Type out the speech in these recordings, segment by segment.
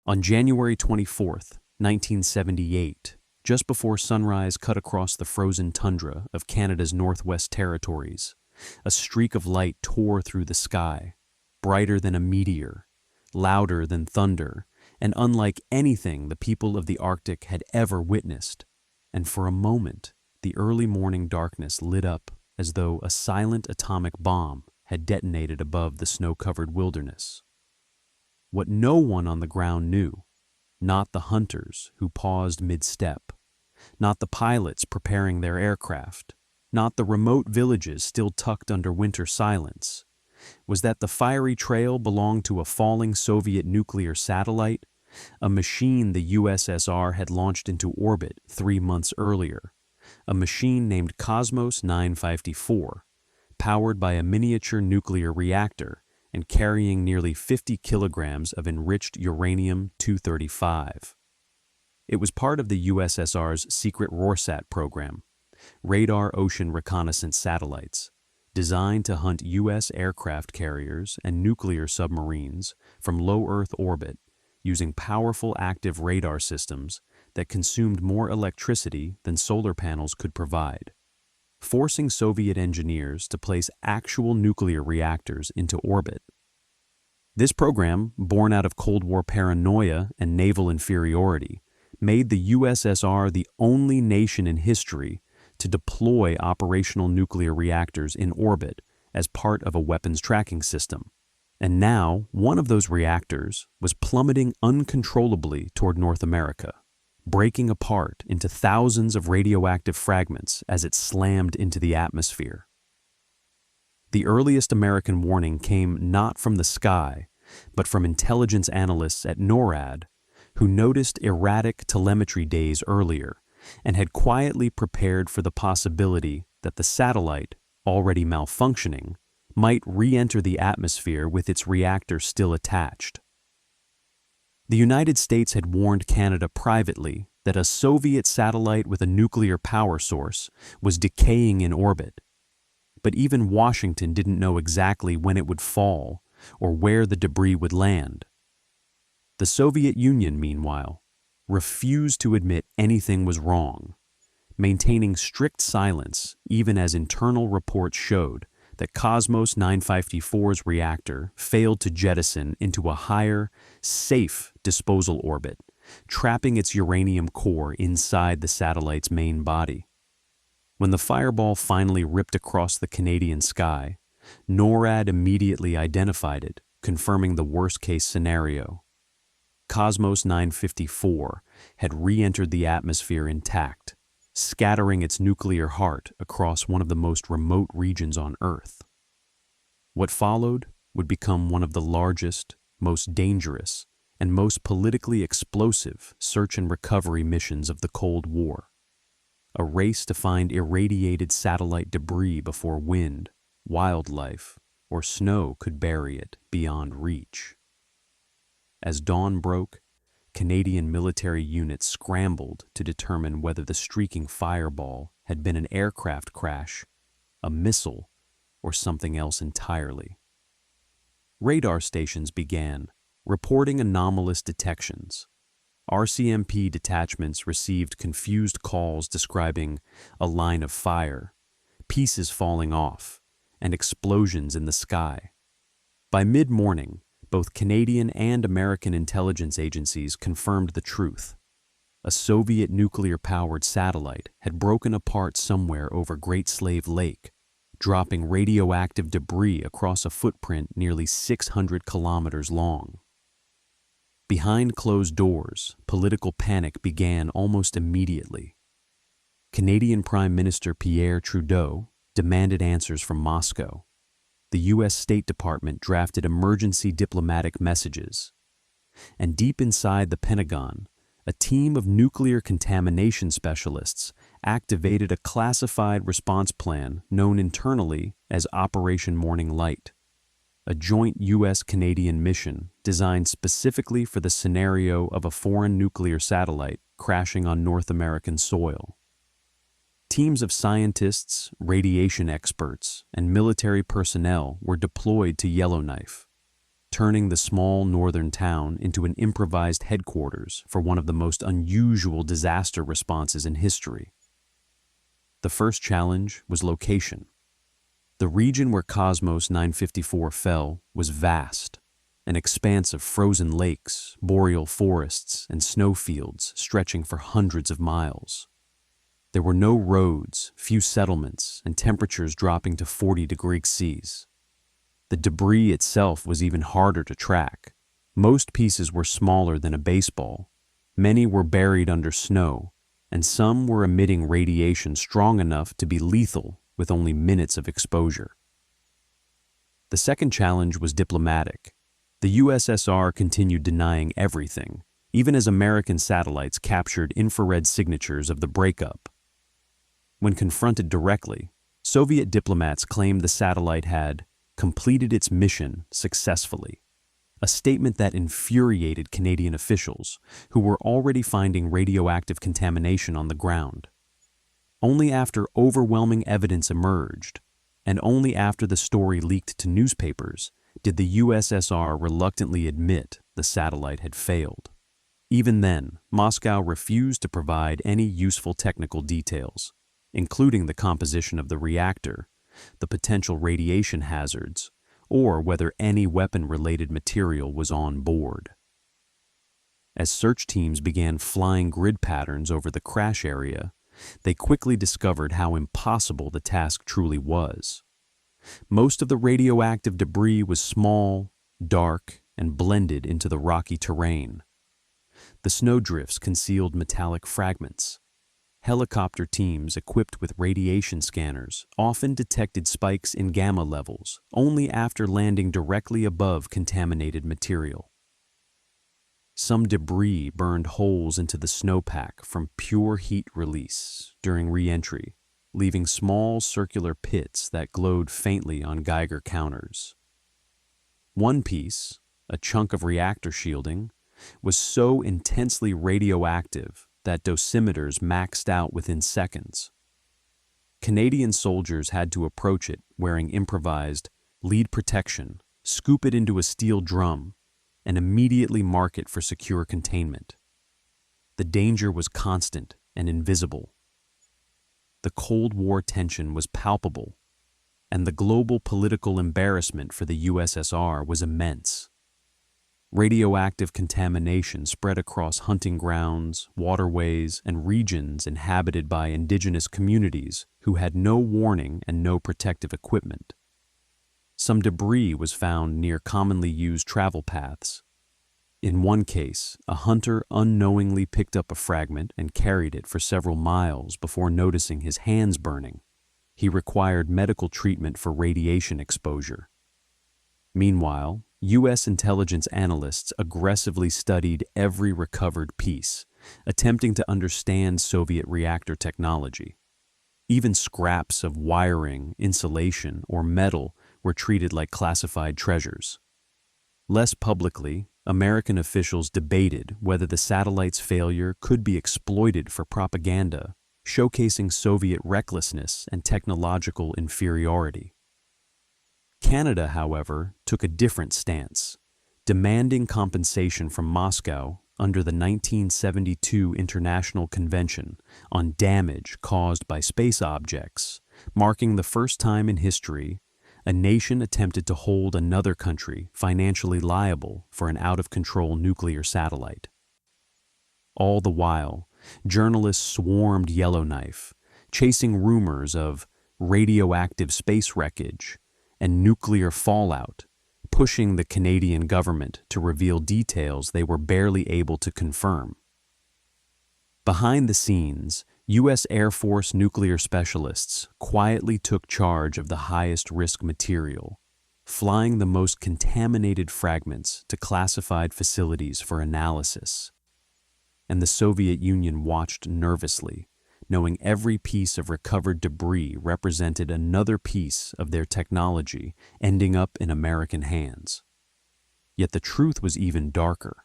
On January 24th, 1978, just before sunrise cut across the frozen tundra of Canada's Northwest Territories, a streak of light tore through the sky, brighter than a meteor, louder than thunder, and unlike anything the people of the Arctic had ever witnessed. And for a moment, the early morning darkness lit up as though a silent atomic bomb had detonated above the snow-covered wilderness. What no one on the ground knew, not the hunters who paused mid-step, not the pilots preparing their aircraft, not the remote villages still tucked under winter silence, was that the fiery trail belonged to a falling Soviet nuclear satellite, a machine the USSR had launched into orbit 3 months earlier, a machine named Kosmos 954, powered by a miniature nuclear reactor and carrying nearly 50 kilograms of enriched uranium-235. It was part of the USSR's secret RORSAT program, radar ocean reconnaissance satellites, designed to hunt U.S. aircraft carriers and nuclear submarines from low Earth orbit using powerful active radar systems that consumed more electricity than solar panels could provide, forcing Soviet engineers to place actual nuclear reactors into orbit. This program, born out of Cold War paranoia and naval inferiority, made the USSR the only nation in history to deploy operational nuclear reactors in orbit as part of a weapons tracking system. And now, one of those reactors was plummeting uncontrollably toward North America, breaking apart into thousands of radioactive fragments as it slammed into the atmosphere. The earliest American warning came not from the sky, but from intelligence analysts at NORAD, who noticed erratic telemetry days earlier and had quietly prepared for the possibility that the satellite, already malfunctioning, might re-enter the atmosphere with its reactor still attached. The United States had warned Canada privately that a Soviet satellite with a nuclear power source was decaying in orbit, but even Washington didn't know exactly when it would fall or where the debris would land. The Soviet Union, meanwhile, refused to admit anything was wrong, maintaining strict silence even as internal reports showed that Kosmos 954's reactor failed to jettison into a higher, safe disposal orbit, trapping its uranium core inside the satellite's main body. When the fireball finally ripped across the Canadian sky, NORAD immediately identified it, confirming the worst-case scenario. Kosmos 954 had re-entered the atmosphere intact, scattering its nuclear heart across one of the most remote regions on Earth. What followed would become one of the largest, most dangerous, and most politically explosive search and recovery missions of the Cold War. A race to find irradiated satellite debris before wind, wildlife, or snow could bury it beyond reach. As dawn broke, Canadian military units scrambled to determine whether the streaking fireball had been an aircraft crash, a missile, or something else entirely. Radar stations began reporting anomalous detections. RCMP detachments received confused calls describing a line of fire, pieces falling off, and explosions in the sky. By mid-morning, both Canadian and American intelligence agencies confirmed the truth. A Soviet nuclear-powered satellite had broken apart somewhere over Great Slave Lake, dropping radioactive debris across a footprint nearly 600 kilometers long. Behind closed doors, political panic began almost immediately. Canadian Prime Minister Pierre Trudeau demanded answers from Moscow. The U.S. State Department drafted emergency diplomatic messages. And deep inside the Pentagon, a team of nuclear contamination specialists activated a classified response plan known internally as Operation Morning Light, a joint U.S.-Canadian mission designed specifically for the scenario of a foreign nuclear satellite crashing on North American soil. Teams of scientists, radiation experts, and military personnel were deployed to Yellowknife. turning the small northern town into an improvised headquarters for one of the most unusual disaster responses in history. The first challenge was location. The region where Kosmos 954 fell was vast, an expanse of frozen lakes, boreal forests, and snowfields stretching for hundreds of miles. There were no roads, few settlements, and temperatures dropping to 40 degrees Celsius. The debris itself was even harder to track. Most pieces were smaller than a baseball, many were buried under snow, and some were emitting radiation strong enough to be lethal with only minutes of exposure. The second challenge was diplomatic. The USSR continued denying everything, even as American satellites captured infrared signatures of the breakup. When confronted directly, Soviet diplomats claimed the satellite had completed its mission successfully, a statement that infuriated Canadian officials who were already finding radioactive contamination on the ground. Only after overwhelming evidence emerged, and only after the story leaked to newspapers, did the USSR reluctantly admit the satellite had failed. Even then, Moscow refused to provide any useful technical details, including the composition of the reactor, the potential radiation hazards, or whether any weapon-related material was on board. As search teams began flying grid patterns over the crash area, they quickly discovered how impossible the task truly was. Most of the radioactive debris was small, dark, and blended into the rocky terrain. The snowdrifts concealed metallic fragments. Helicopter teams equipped with radiation scanners often detected spikes in gamma levels only after landing directly above contaminated material. Some debris burned holes into the snowpack from pure heat release during re-entry, leaving small circular pits that glowed faintly on Geiger counters. One piece, a chunk of reactor shielding, was so intensely radioactive that dosimeters maxed out within seconds. Canadian soldiers had to approach it wearing improvised lead protection, scoop it into a steel drum, and immediately mark it for secure containment. The danger was constant and invisible. The Cold War tension was palpable, and the global political embarrassment for the USSR was immense. Radioactive contamination spread across hunting grounds, waterways, and regions inhabited by indigenous communities who had no warning and no protective equipment. Some debris was found near commonly used travel paths. In one case, a hunter unknowingly picked up a fragment and carried it for several miles before noticing his hands burning. He required medical treatment for radiation exposure. Meanwhile, U.S. intelligence analysts aggressively studied every recovered piece, attempting to understand Soviet reactor technology. Even scraps of wiring, insulation, or metal were treated like classified treasures. Less publicly, American officials debated whether the satellite's failure could be exploited for propaganda, showcasing Soviet recklessness and technological inferiority. Canada, however, took a different stance, demanding compensation from Moscow under the 1972 International Convention on damage caused by space objects, marking the first time in history a nation attempted to hold another country financially liable for an out-of-control nuclear satellite. All the while, journalists swarmed Yellowknife, chasing rumors of radioactive space wreckage and nuclear fallout, pushing the Canadian government to reveal details they were barely able to confirm. Behind the scenes, U.S. Air Force nuclear specialists quietly took charge of the highest risk material, flying the most contaminated fragments to classified facilities for analysis. And the Soviet Union watched nervously, knowing every piece of recovered debris represented another piece of their technology ending up in American hands. Yet the truth was even darker.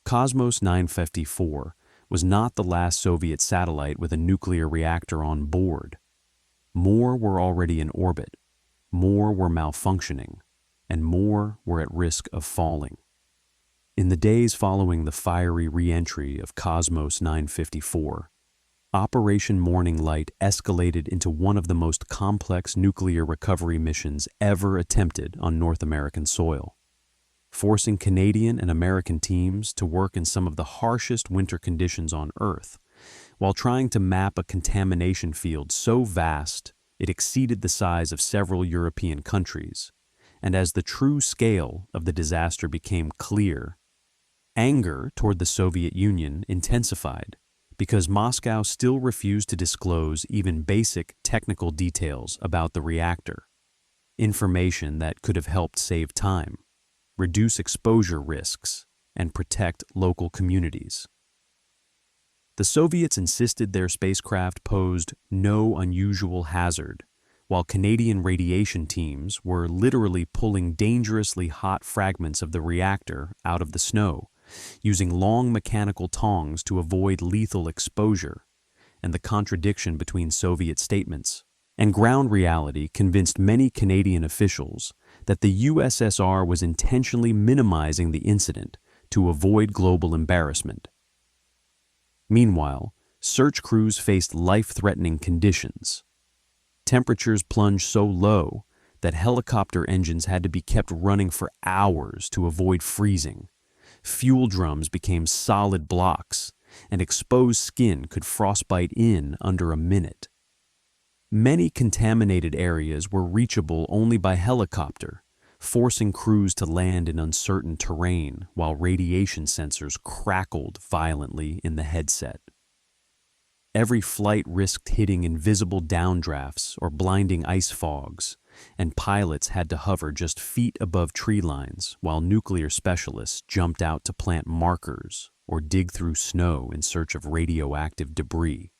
Kosmos 954 was not the last Soviet satellite with a nuclear reactor on board. More were already in orbit, more were malfunctioning, and more were at risk of falling. In the days following the fiery re-entry of Kosmos 954, Operation Morning Light escalated into one of the most complex nuclear recovery missions ever attempted on North American soil, forcing Canadian and American teams to work in some of the harshest winter conditions on Earth, while trying to map a contamination field so vast it exceeded the size of several European countries. And as the true scale of the disaster became clear, anger toward the Soviet Union intensified, because Moscow still refused to disclose even basic technical details about the reactor, information that could have helped save time, reduce exposure risks, and protect local communities. The Soviets insisted their spacecraft posed no unusual hazard, while Canadian radiation teams were literally pulling dangerously hot fragments of the reactor out of the snow, using long mechanical tongs to avoid lethal exposure. And the contradiction between Soviet statements and ground reality convinced many Canadian officials that the USSR was intentionally minimizing the incident to avoid global embarrassment. Meanwhile, search crews faced life-threatening conditions. Temperatures plunged so low that helicopter engines had to be kept running for hours to avoid freezing. Fuel drums became solid blocks, and exposed skin could frostbite in under a minute. Many contaminated areas were reachable only by helicopter, forcing crews to land in uncertain terrain while radiation sensors crackled violently in the headset. Every flight risked hitting invisible downdrafts or blinding ice fogs, and pilots had to hover just feet above tree lines while nuclear specialists jumped out to plant markers or dig through snow in search of radioactive debris.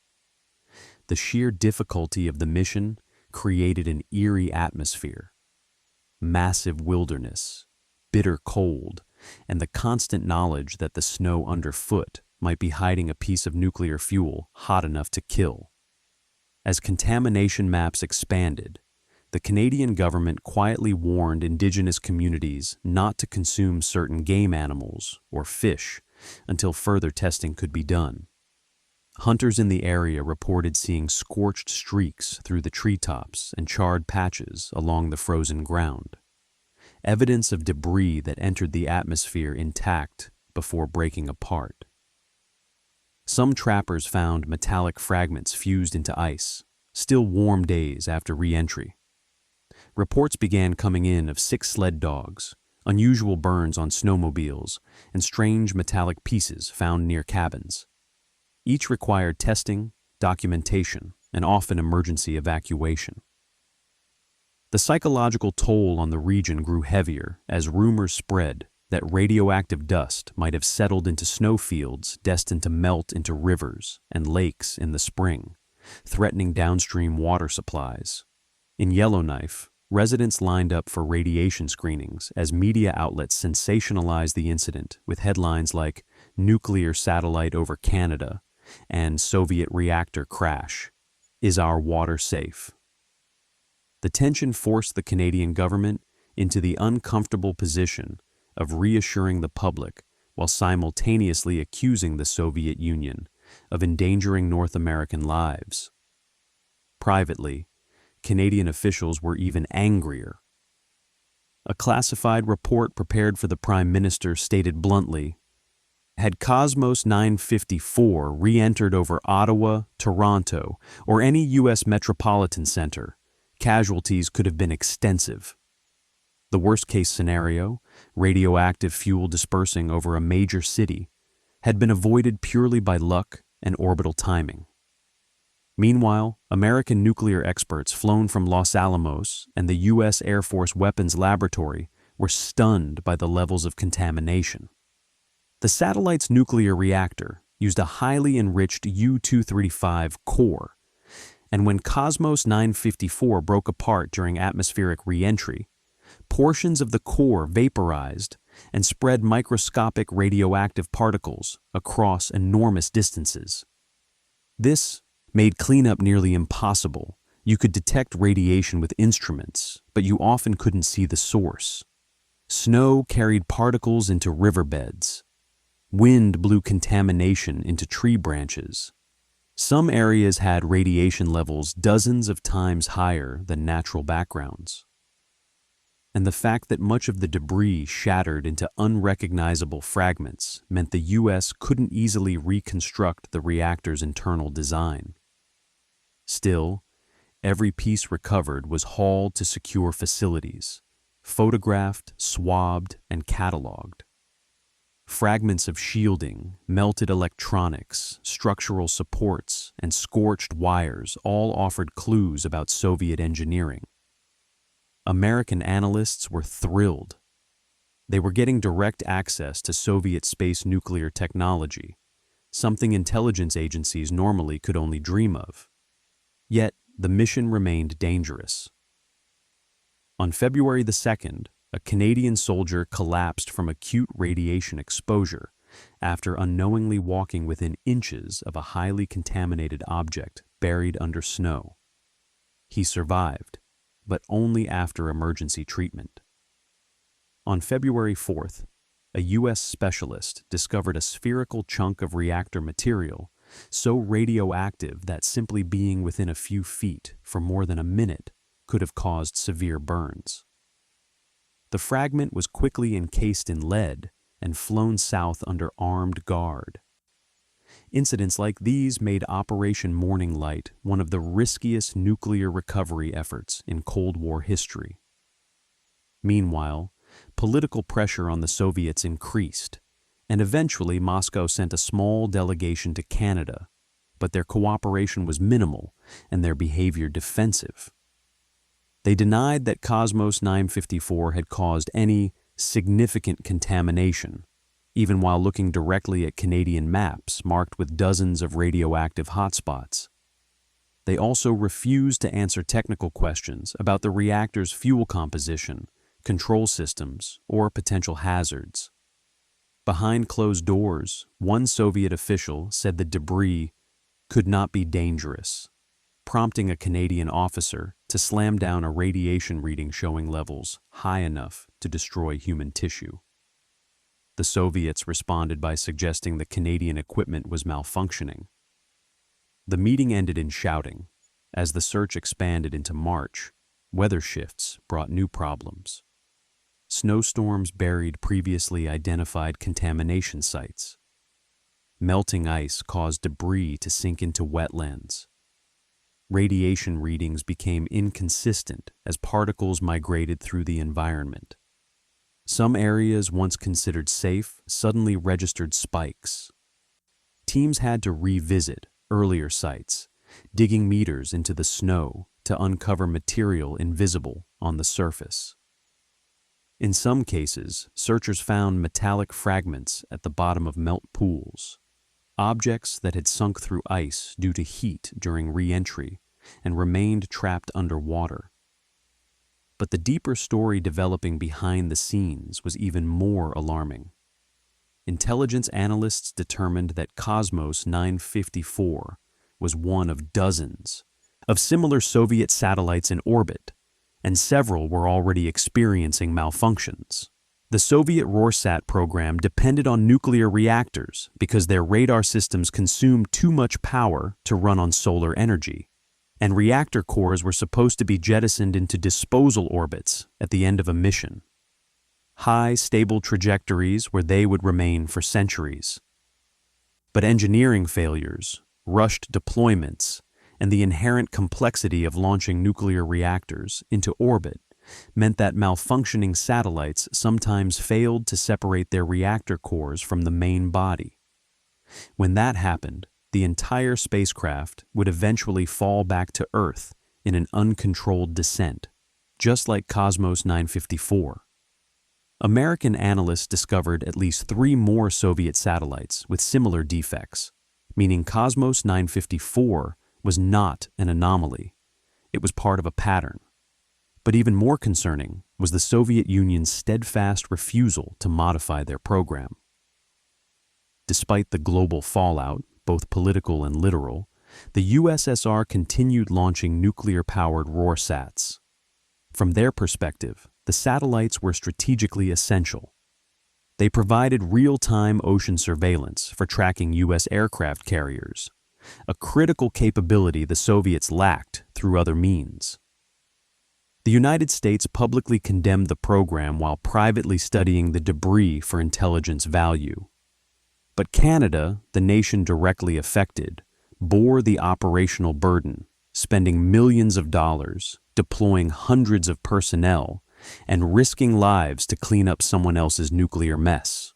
The sheer difficulty of the mission created an eerie atmosphere. Massive wilderness, bitter cold, and the constant knowledge that the snow underfoot might be hiding a piece of nuclear fuel hot enough to kill. As contamination maps expanded, the Canadian government quietly warned Indigenous communities not to consume certain game animals or fish until further testing could be done. Hunters in the area reported seeing scorched streaks through the treetops and charred patches along the frozen ground, evidence of debris that entered the atmosphere intact before breaking apart. Some trappers found metallic fragments fused into ice, still warm days after re-entry. Reports began coming in of sick sled dogs, unusual burns on snowmobiles, and strange metallic pieces found near cabins. Each required testing, documentation, and often emergency evacuation. The psychological toll on the region grew heavier as rumors spread that radioactive dust might have settled into snowfields destined to melt into rivers and lakes in the spring, threatening downstream water supplies. In Yellowknife, residents lined up for radiation screenings as media outlets sensationalized the incident with headlines like "Nuclear Satellite Over Canada" and "Soviet Reactor Crash. Is Our Water Safe?" The tension forced the Canadian government into the uncomfortable position of reassuring the public while simultaneously accusing the Soviet Union of endangering North American lives. Privately, Canadian officials were even angrier. A classified report prepared for the Prime Minister stated bluntly, "Had Kosmos 954 re-entered over Ottawa, Toronto, or any U.S. metropolitan center, casualties could have been extensive." The worst-case scenario, radioactive fuel dispersing over a major city, had been avoided purely by luck and orbital timing. Meanwhile, American nuclear experts flown from Los Alamos and the U.S. Air Force Weapons Laboratory were stunned by the levels of contamination. The satellite's nuclear reactor used a highly enriched U-235 core, and when Kosmos 954 broke apart during atmospheric re-entry, portions of the core vaporized and spread microscopic radioactive particles across enormous distances. This made cleanup nearly impossible. You could detect radiation with instruments, but you often couldn't see the source. Snow carried particles into riverbeds. Wind blew contamination into tree branches. Some areas had radiation levels dozens of times higher than natural backgrounds. And the fact that much of the debris shattered into unrecognizable fragments meant the U.S. couldn't easily reconstruct the reactor's internal design. Still, every piece recovered was hauled to secure facilities, photographed, swabbed, and cataloged. Fragments of shielding, melted electronics, structural supports, and scorched wires all offered clues about Soviet engineering. American analysts were thrilled. They were getting direct access to Soviet space nuclear technology, something intelligence agencies normally could only dream of. Yet, the mission remained dangerous. On February the 2nd, a Canadian soldier collapsed from acute radiation exposure after unknowingly walking within inches of a highly contaminated object buried under snow. He survived, but only after emergency treatment. On February 4th, a U.S. specialist discovered a spherical chunk of reactor material so radioactive that simply being within a few feet for more than a minute could have caused severe burns. The fragment was quickly encased in lead and flown south under armed guard. Incidents like these made Operation Morning Light one of the riskiest nuclear recovery efforts in Cold War history. Meanwhile, political pressure on the Soviets increased, and eventually Moscow sent a small delegation to Canada, but their cooperation was minimal and their behavior defensive. They denied that Kosmos 954 had caused any significant contamination, even while looking directly at Canadian maps marked with dozens of radioactive hotspots. They also refused to answer technical questions about the reactor's fuel composition, control systems, or potential hazards. Behind closed doors, one Soviet official said the debris could not be dangerous, prompting a Canadian officer to slam down a radiation reading showing levels high enough to destroy human tissue. The Soviets responded by suggesting the Canadian equipment was malfunctioning. The meeting ended in shouting. As the search expanded into March, weather shifts brought new problems. Snowstorms buried previously identified contamination sites. Melting ice caused debris to sink into wetlands. Radiation readings became inconsistent as particles migrated through the environment. Some areas once considered safe suddenly registered spikes. Teams had to revisit earlier sites, digging meters into the snow to uncover material invisible on the surface. In some cases, searchers found metallic fragments at the bottom of melt pools, objects that had sunk through ice due to heat during re-entry and remained trapped underwater. But the deeper story developing behind the scenes was even more alarming. Intelligence analysts determined that Kosmos 954 was one of dozens of similar Soviet satellites in orbit, and several were already experiencing malfunctions. The Soviet RORSAT program depended on nuclear reactors because their radar systems consumed too much power to run on solar energy, and reactor cores were supposed to be jettisoned into disposal orbits at the end of a mission. High, stable trajectories where they would remain for centuries. But engineering failures, rushed deployments, and the inherent complexity of launching nuclear reactors into orbit meant that malfunctioning satellites sometimes failed to separate their reactor cores from the main body. When that happened, the entire spacecraft would eventually fall back to Earth in an uncontrolled descent, just like Kosmos 954. American analysts discovered at least 3 more Soviet satellites with similar defects, meaning Kosmos 954 was not an anomaly. It was part of a pattern. But even more concerning was the Soviet Union's steadfast refusal to modify their program. Despite the global fallout, both political and literal, the USSR continued launching nuclear-powered RORSATs. From their perspective, the the satellites were strategically essential. They provided real-time ocean surveillance for tracking U.S. aircraft carriers, a critical capability the Soviets lacked through other means. The United States publicly condemned the program while privately studying the debris for intelligence value. But Canada, the nation directly affected, bore the operational burden, spending millions of dollars, deploying hundreds of personnel, and risking lives to clean up someone else's nuclear mess.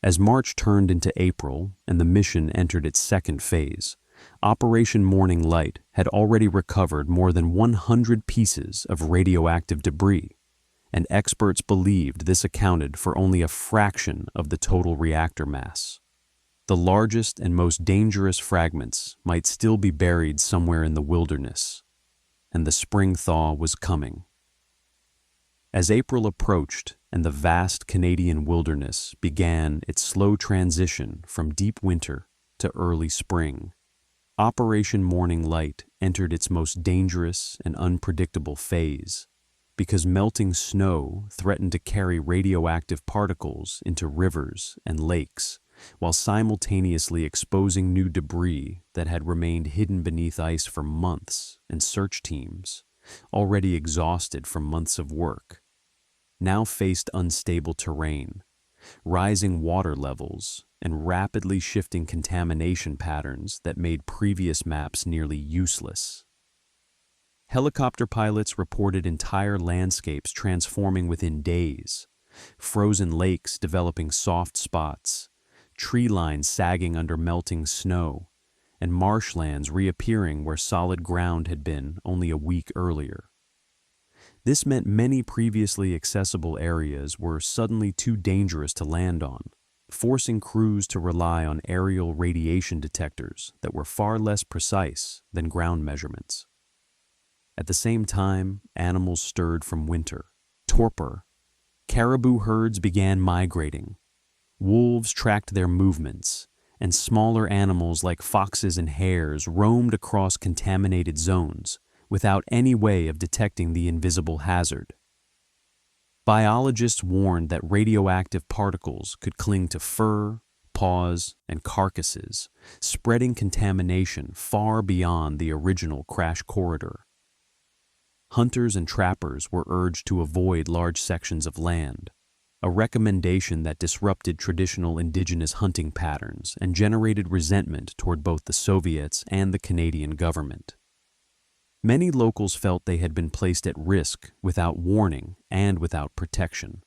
As March turned into April and the mission entered its second phase, Operation Morning Light had already recovered more than 100 pieces of radioactive debris, and experts believed this accounted for only a fraction of the total reactor mass. The largest and most dangerous fragments might still be buried somewhere in the wilderness, and the spring thaw was coming. As April approached and the vast Canadian wilderness began its slow transition from deep winter to early spring, Operation Morning Light entered its most dangerous and unpredictable phase because melting snow threatened to carry radioactive particles into rivers and lakes while simultaneously exposing new debris that had remained hidden beneath ice for months, and search teams, already exhausted from months of work, now faced unstable terrain, rising water levels, and rapidly shifting contamination patterns that made previous maps nearly useless. Helicopter pilots reported entire landscapes transforming within days, frozen lakes developing soft spots, tree lines sagging under melting snow, and marshlands reappearing where solid ground had been only a week earlier. This meant many previously accessible areas were suddenly too dangerous to land on, forcing crews to rely on aerial radiation detectors that were far less precise than ground measurements. At the same time, animals stirred from winter. Torpor. Caribou herds began migrating. Wolves tracked their movements, and smaller animals like foxes and hares roamed across contaminated zones without any way of detecting the invisible hazard. Biologists warned that radioactive particles could cling to fur, paws, and carcasses, spreading contamination far beyond the original crash corridor. Hunters and trappers were urged to avoid large sections of land, a recommendation that disrupted traditional indigenous hunting patterns and generated resentment toward both the Soviets and the Canadian government. Many locals felt they had been placed at risk without warning and without protection.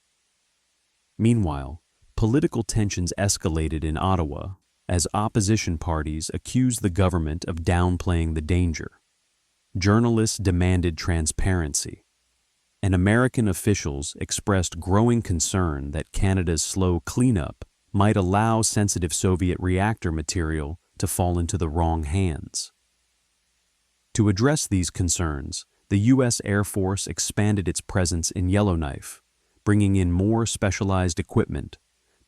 Meanwhile, political tensions escalated in Ottawa as opposition parties accused the government of downplaying the danger. Journalists demanded transparency, and American officials expressed growing concern that Canada's slow cleanup might allow sensitive Soviet reactor material to fall into the wrong hands. To address these concerns, the U.S. Air Force expanded its presence in Yellowknife, bringing in more specialized equipment,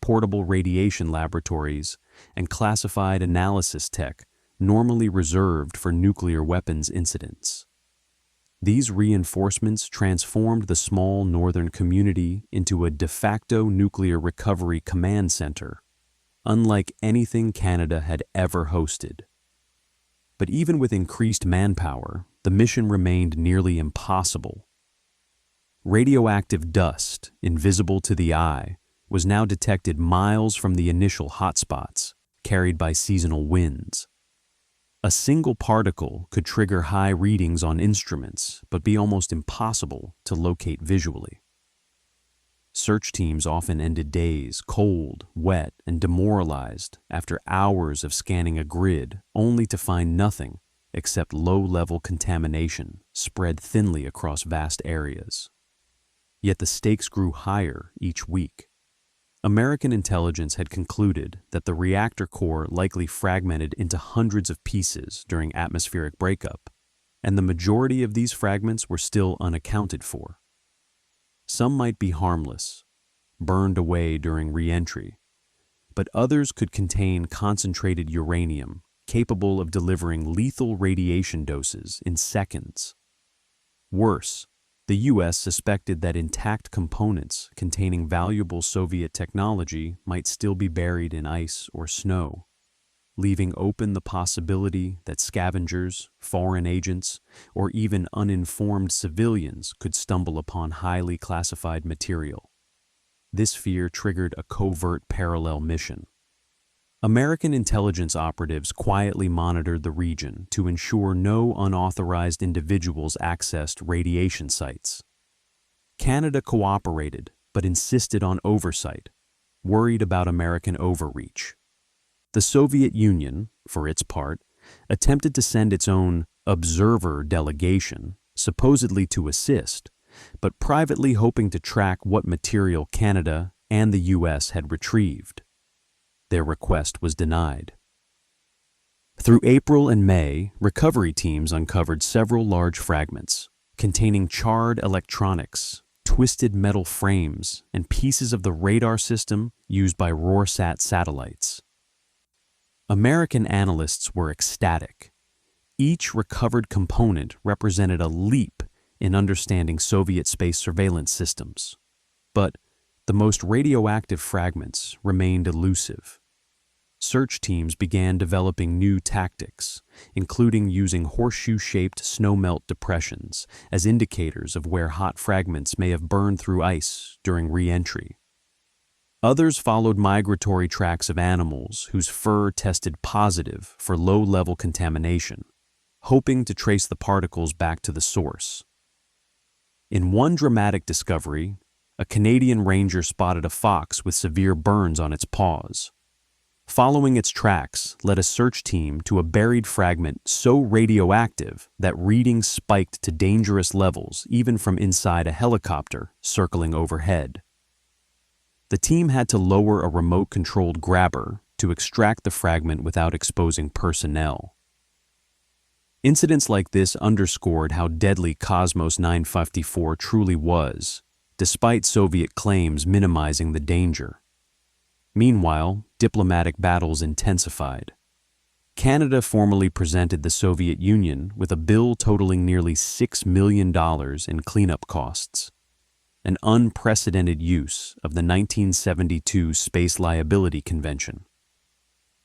portable radiation laboratories, and classified analysis tech normally reserved for nuclear weapons incidents. These reinforcements transformed the small northern community into a de facto nuclear recovery command center, unlike anything Canada had ever hosted. But even with increased manpower, the mission remained nearly impossible. Radioactive dust, invisible to the eye, was now detected miles from the initial hotspots, carried by seasonal winds. A single particle could trigger high readings on instruments, but be almost impossible to locate visually. Search teams often ended days cold, wet, and demoralized after hours of scanning a grid, only to find nothing except low-level contamination spread thinly across vast areas. Yet the stakes grew higher each week. American intelligence had concluded that the reactor core likely fragmented into hundreds of pieces during atmospheric breakup, and the majority of these fragments were still unaccounted for. Some might be harmless, burned away during re-entry, but others could contain concentrated uranium capable of delivering lethal radiation doses in seconds. Worse, The U.S. suspected that intact components containing valuable Soviet technology might still be buried in ice or snow, leaving open the possibility that scavengers, foreign agents, or even uninformed civilians could stumble upon highly classified material. This fear triggered a covert parallel mission. American intelligence operatives quietly monitored the region to ensure no unauthorized individuals accessed radiation sites. Canada cooperated, but insisted on oversight, worried about American overreach. The Soviet Union, for its part, attempted to send its own observer delegation, supposedly to assist, but privately hoping to track what material Canada and the U.S. had retrieved. Their request was denied. Through April and May, recovery teams uncovered several large fragments containing charred electronics, twisted metal frames, and pieces of the radar system used by RORSAT satellites. American analysts were ecstatic. Each recovered component represented a leap in understanding Soviet space surveillance systems. But the most radioactive fragments remained elusive. Search teams began developing new tactics, including using horseshoe-shaped snowmelt depressions as indicators of where hot fragments may have burned through ice during re-entry. Others followed migratory tracks of animals whose fur tested positive for low-level contamination, hoping to trace the particles back to the source. In one dramatic discovery, a Canadian ranger spotted a fox with severe burns on its paws. Following its tracks led a search team to a buried fragment so radioactive that readings spiked to dangerous levels even from inside a helicopter circling overhead. The team had to lower a remote-controlled grabber to extract the fragment without exposing personnel. Incidents like this underscored how deadly Kosmos 954 truly was, despite Soviet claims minimizing the danger. Meanwhile, diplomatic battles intensified. Canada formally presented the Soviet Union with a bill totaling nearly $6 million in cleanup costs, an unprecedented use of the 1972 Space Liability Convention.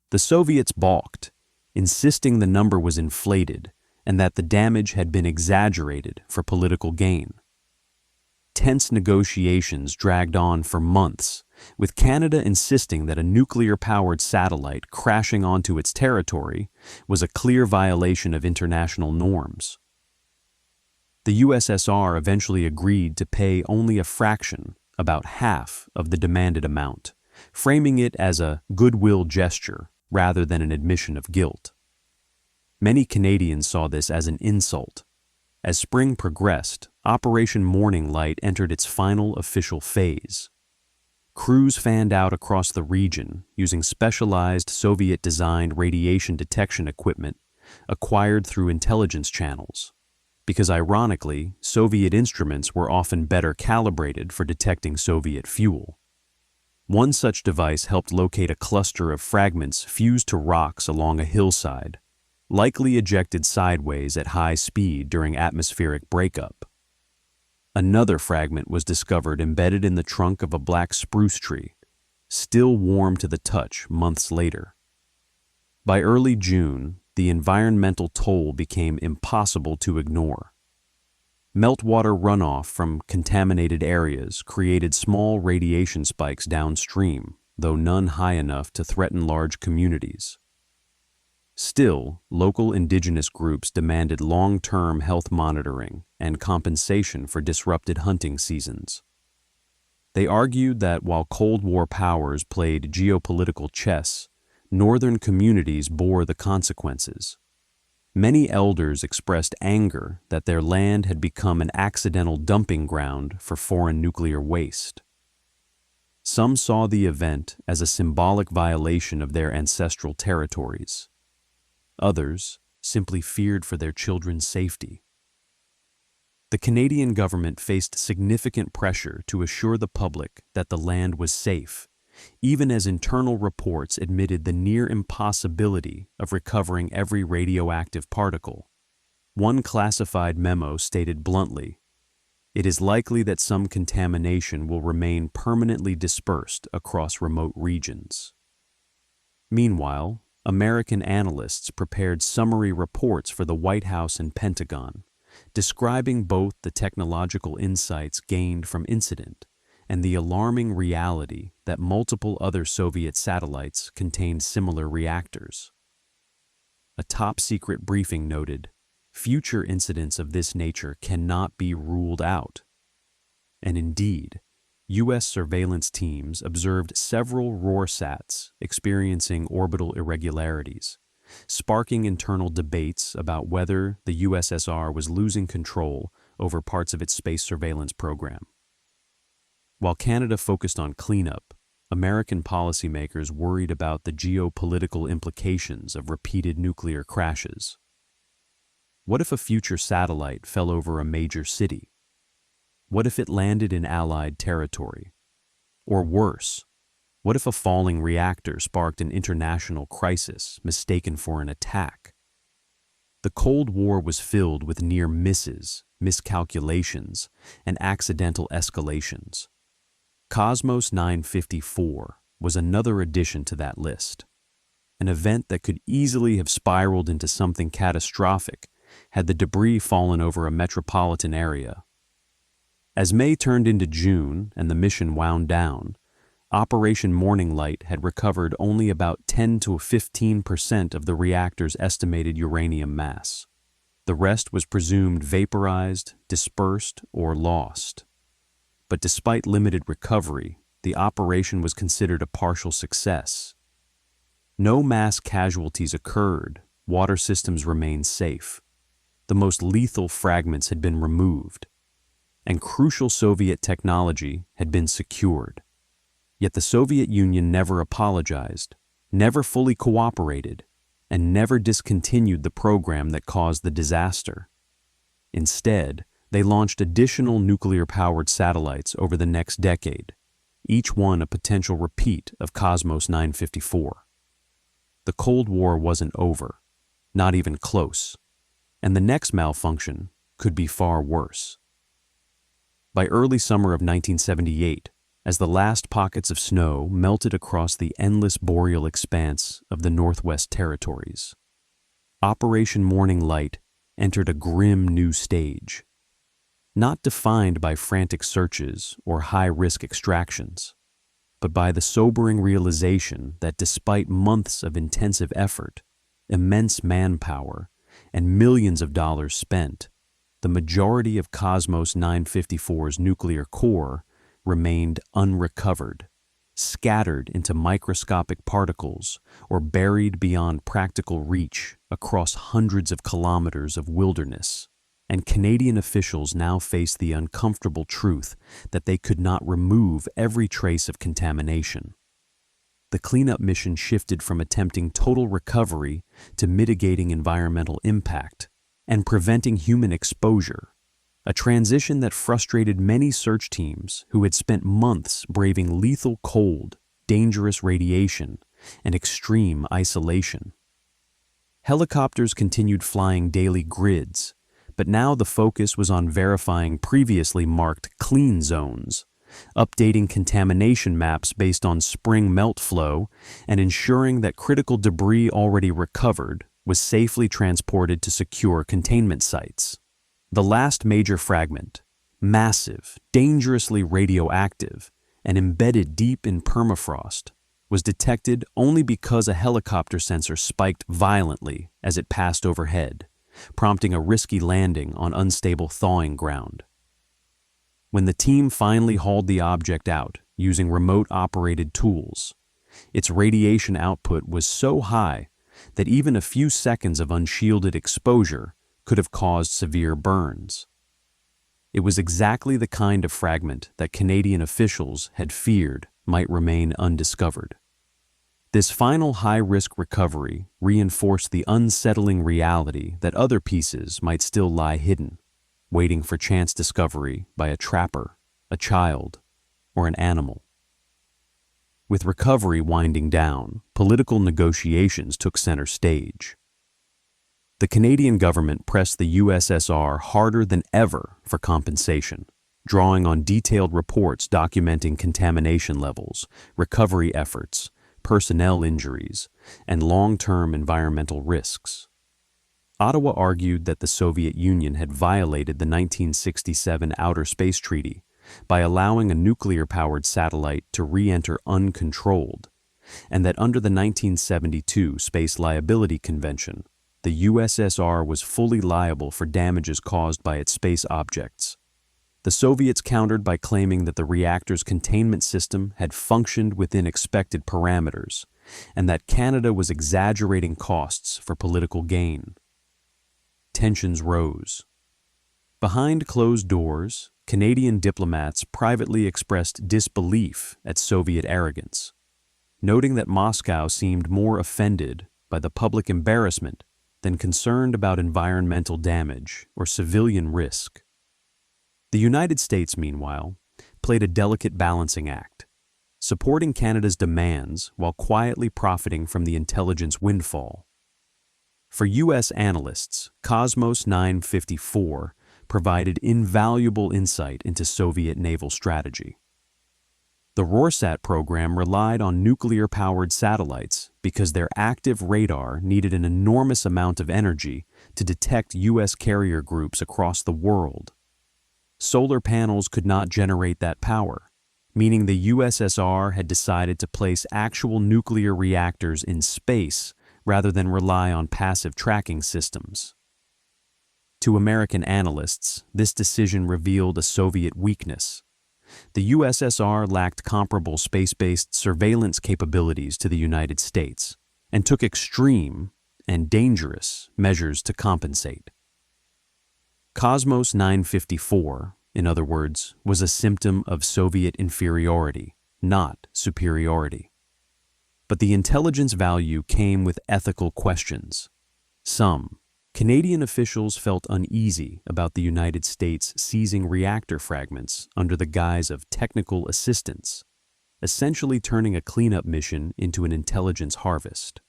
The Soviets balked, insisting the number was inflated and that the damage had been exaggerated for political gain. Tense negotiations dragged on for months, with Canada insisting that a nuclear-powered satellite crashing onto its territory was a clear violation of international norms. The USSR eventually agreed to pay only a fraction, about half, of the demanded amount, framing it as a goodwill gesture rather than an admission of guilt. Many Canadians saw this as an insult. As spring progressed, Operation Morning Light entered its final official phase. Crews fanned out across the region using specialized Soviet-designed radiation detection equipment acquired through intelligence channels, because ironically, Soviet instruments were often better calibrated for detecting Soviet fuel. One such device helped locate a cluster of fragments fused to rocks along a hillside, likely ejected sideways at high speed during atmospheric breakup. Another fragment was discovered embedded in the trunk of a black spruce tree, still warm to the touch months later. By early June, the environmental toll became impossible to ignore. Meltwater runoff from contaminated areas created small radiation spikes downstream, though none high enough to threaten large communities. Still, local indigenous groups demanded long-term health monitoring and compensation for disrupted hunting seasons. They argued that while Cold War powers played geopolitical chess, northern communities bore the consequences. Many elders expressed anger that their land had become an accidental dumping ground for foreign nuclear waste. Some saw the event as a symbolic violation of their ancestral territories. Others simply feared for their children's safety. The Canadian government faced significant pressure to assure the public that the land was safe, even as internal reports admitted the near impossibility of recovering every radioactive particle. One classified memo stated bluntly, It is likely that some contamination will remain permanently dispersed across remote regions. Meanwhile, American analysts prepared summary reports for the White House and Pentagon, describing both the technological insights gained from incident and the alarming reality that multiple other Soviet satellites contained similar reactors. A top-secret briefing noted, "Future incidents of this nature cannot be ruled out." And indeed, U.S. surveillance teams observed several RORSATs experiencing orbital irregularities, sparking internal debates about whether the USSR was losing control over parts of its space surveillance program. While Canada focused on cleanup, American policymakers worried about the geopolitical implications of repeated nuclear crashes. What if a future satellite fell over a major city? What if it landed in Allied territory? Or worse, what if a falling reactor sparked an international crisis mistaken for an attack? The Cold War was filled with near misses, miscalculations, and accidental escalations. Kosmos 954 was another addition to that list, an event that could easily have spiraled into something catastrophic had the debris fallen over a metropolitan area. As May turned into June and the mission wound down, Operation Morning Light had recovered only about 10 to 15% of the reactor's estimated uranium mass. The rest was presumed vaporized, dispersed, or lost. But despite limited recovery, the operation was considered a partial success. No mass casualties occurred, water systems remained safe. The most lethal fragments had been removed, and crucial Soviet technology had been secured. Yet the Soviet Union never apologized, never fully cooperated, and never discontinued the program that caused the disaster. Instead, they launched additional nuclear-powered satellites over the next decade, each one a potential repeat of Kosmos 954. The Cold War wasn't over, not even close, and the next malfunction could be far worse. By early summer of 1978, as the last pockets of snow melted across the endless boreal expanse of the Northwest Territories, Operation Morning Light entered a grim new stage, not defined by frantic searches or high-risk extractions, but by the sobering realization that despite months of intensive effort, immense manpower, and millions of dollars spent, the majority of Kosmos 954's nuclear core remained unrecovered, scattered into microscopic particles or buried beyond practical reach across hundreds of kilometers of wilderness. And Canadian officials now face the uncomfortable truth that they could not remove every trace of contamination. The cleanup mission shifted from attempting total recovery to mitigating environmental impact and preventing human exposure, a transition that frustrated many search teams who had spent months braving lethal cold, dangerous radiation, and extreme isolation. Helicopters continued flying daily grids, but now the focus was on verifying previously marked clean zones, updating contamination maps based on spring melt flow, and ensuring that critical debris already recovered was safely transported to secure containment sites. The last major fragment, massive, dangerously radioactive, and embedded deep in permafrost, was detected only because a helicopter sensor spiked violently as it passed overhead, prompting a risky landing on unstable thawing ground. When the team finally hauled the object out using remote-operated tools, its radiation output was so high that even a few seconds of unshielded exposure could have caused severe burns. It was exactly the kind of fragment that Canadian officials had feared might remain undiscovered. This final high-risk recovery reinforced the unsettling reality that other pieces might still lie hidden, waiting for chance discovery by a trapper, a child, or an animal. With recovery winding down, political negotiations took center stage. The Canadian government pressed the USSR harder than ever for compensation, drawing on detailed reports documenting contamination levels, recovery efforts, personnel injuries, and long-term environmental risks. Ottawa argued that the Soviet Union had violated the 1967 Outer Space Treaty by allowing a nuclear-powered satellite to re-enter uncontrolled, and that under the 1972 Space Liability Convention, the USSR was fully liable for damages caused by its space objects. The Soviets countered by claiming that the reactor's containment system had functioned within expected parameters, and that Canada was exaggerating costs for political gain. Tensions rose. Behind closed doors, Canadian diplomats privately expressed disbelief at Soviet arrogance, noting that Moscow seemed more offended by the public embarrassment than concerned about environmental damage or civilian risk. The United States, meanwhile, played a delicate balancing act, supporting Canada's demands while quietly profiting from the intelligence windfall. For U.S. analysts, Kosmos 954 provided invaluable insight into Soviet naval strategy. The RORSAT program relied on nuclear-powered satellites because their active radar needed an enormous amount of energy to detect U.S. carrier groups across the world. Solar panels could not generate that power, meaning the USSR had decided to place actual nuclear reactors in space rather than rely on passive tracking systems. To American analysts, this decision revealed a Soviet weakness. The USSR lacked comparable space-based surveillance capabilities to the United States and took extreme and dangerous measures to compensate. Kosmos 954, in other words, was a symptom of Soviet inferiority, not superiority. But the intelligence value came with ethical questions. Some Canadian officials felt uneasy about the United States seizing reactor fragments under the guise of technical assistance, essentially turning a cleanup mission into an intelligence harvest.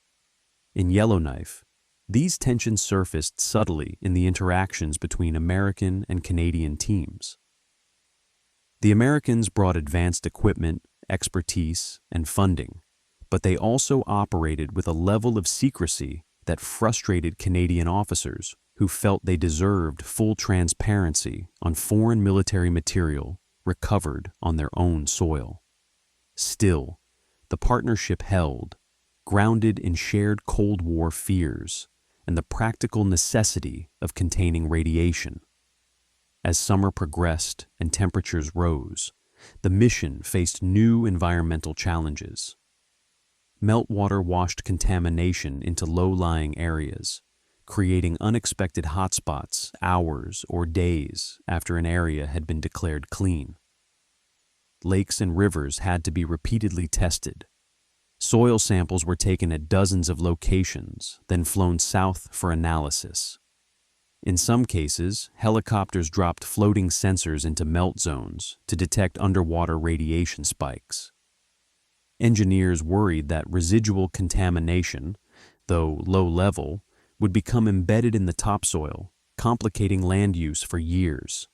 In Yellowknife, these tensions surfaced subtly in the interactions between American and Canadian teams. The Americans brought advanced equipment, expertise, and funding, but they also operated with a level of secrecy that frustrated Canadian officers who felt they deserved full transparency on foreign military material recovered on their own soil. Still, the partnership held, grounded in shared Cold War fears and the practical necessity of containing radiation. As summer progressed and temperatures rose, the mission faced new environmental challenges. Meltwater washed contamination into low-lying areas, creating unexpected hotspots hours or days after an area had been declared clean. Lakes and rivers had to be repeatedly tested. Soil samples were taken at dozens of locations, then flown south for analysis. In some cases, helicopters dropped floating sensors into melt zones to detect underwater radiation spikes. Engineers worried that residual contamination, though low level, would become embedded in the topsoil, complicating land use for years.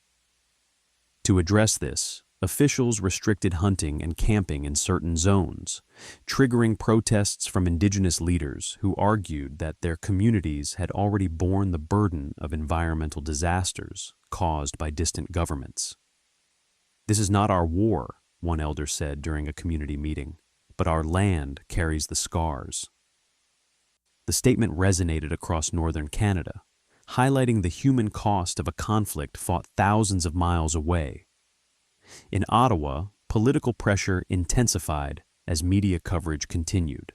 To address this, officials restricted hunting and camping in certain zones, triggering protests from indigenous leaders who argued that their communities had already borne the burden of environmental disasters caused by distant governments. "This is not our war," one elder said during a community meeting, "but our land carries the scars." The statement resonated across northern Canada, highlighting the human cost of a conflict fought thousands of miles away. In Ottawa, political pressure intensified as media coverage continued.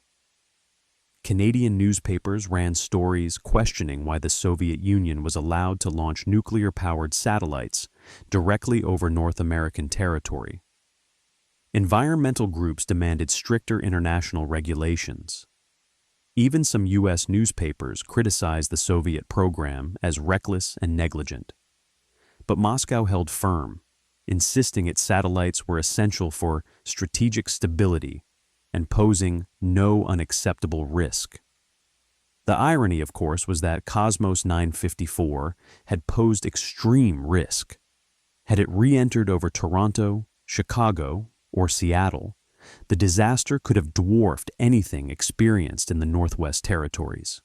Canadian newspapers ran stories questioning why the Soviet Union was allowed to launch nuclear-powered satellites directly over North American territory. Environmental groups demanded stricter international regulations. Even some U.S. newspapers criticized the Soviet program as reckless and negligent. But Moscow held firm, insisting its satellites were essential for strategic stability and posing no unacceptable risk. The irony, of course, was that Kosmos 954 had posed extreme risk. Had it re-entered over Toronto, Chicago, or Seattle, the disaster could have dwarfed anything experienced in the Northwest Territories.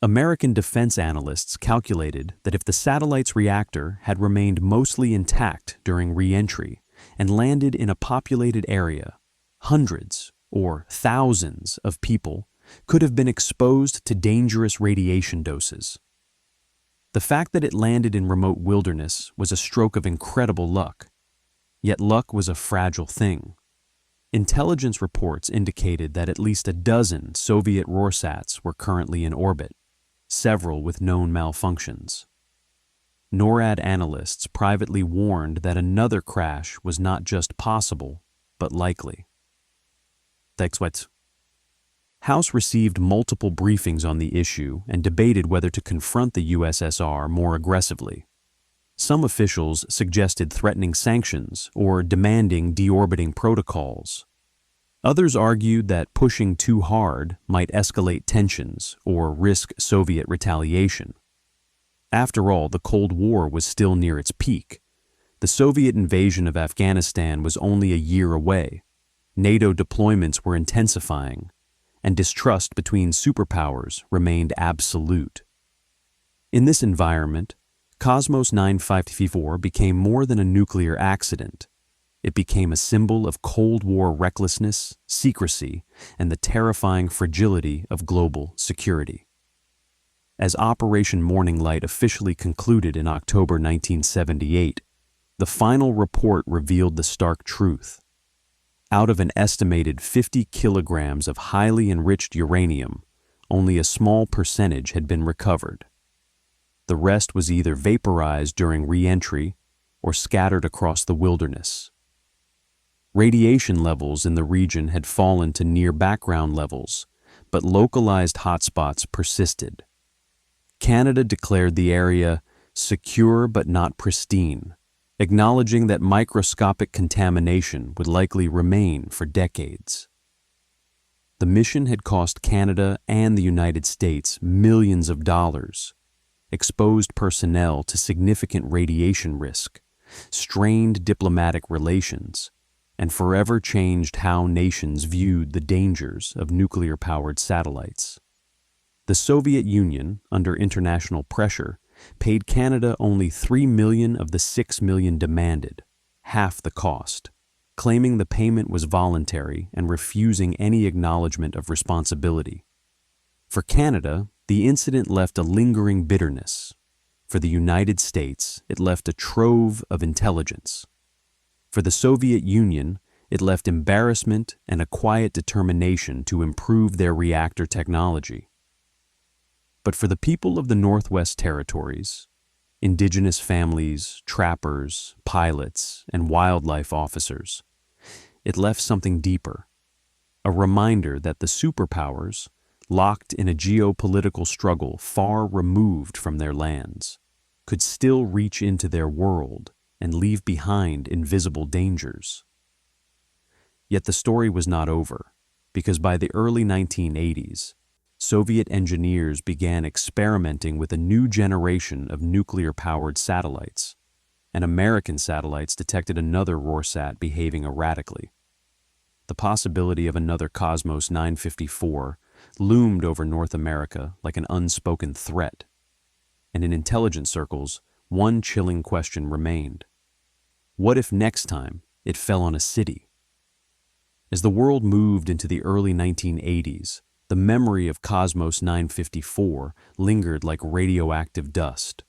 American defense analysts calculated that if the satellite's reactor had remained mostly intact during re-entry and landed in a populated area, hundreds or thousands of people could have been exposed to dangerous radiation doses. The fact that it landed in remote wilderness was a stroke of incredible luck. Yet luck was a fragile thing. Intelligence reports indicated that at least a dozen Soviet RORSATs were currently in orbit, several with known malfunctions. NORAD analysts privately warned that another crash was not just possible, but likely. House received multiple briefings on the issue and debated whether to confront the USSR more aggressively. Some officials suggested threatening sanctions or demanding deorbiting protocols. Others argued that pushing too hard might escalate tensions or risk Soviet retaliation. After all, the Cold War was still near its peak. The Soviet invasion of Afghanistan was only a year away. NATO deployments were intensifying, and distrust between superpowers remained absolute. In this environment, Kosmos 954 became more than a nuclear accident. It became a symbol of Cold War recklessness, secrecy, and the terrifying fragility of global security. As Operation Morning Light officially concluded in October 1978, the final report revealed the stark truth. Out of an estimated 50 kilograms of highly enriched uranium, only a small percentage had been recovered. The rest was either vaporized during re-entry or scattered across the wilderness. Radiation levels in the region had fallen to near background levels, but localized hotspots persisted. Canada declared the area secure but not pristine, acknowledging that microscopic contamination would likely remain for decades. The mission had cost Canada and the United States millions of dollars, exposed personnel to significant radiation risk, strained diplomatic relations, and forever changed how nations viewed the dangers of nuclear-powered satellites. The Soviet Union, under international pressure, paid Canada only $3 million of the $6 million demanded, half the cost, claiming the payment was voluntary and refusing any acknowledgement of responsibility. For Canada, the incident left a lingering bitterness. For the United States, it left a trove of intelligence. For the Soviet Union, it left embarrassment and a quiet determination to improve their reactor technology. But for the people of the Northwest Territories, indigenous families, trappers, pilots, and wildlife officers, it left something deeper, a reminder that the superpowers, locked in a geopolitical struggle far removed from their lands, could still reach into their world and leave behind invisible dangers. Yet the story was not over, because by the early 1980s, Soviet engineers began experimenting with a new generation of nuclear-powered satellites, and American satellites detected another RORSAT behaving erratically. The possibility of another Kosmos 954 loomed over North America like an unspoken threat, and in intelligence circles, one chilling question remained. What if next time it fell on a city? As the world moved into the early 1980s, the memory of Kosmos 954 lingered like radioactive dust,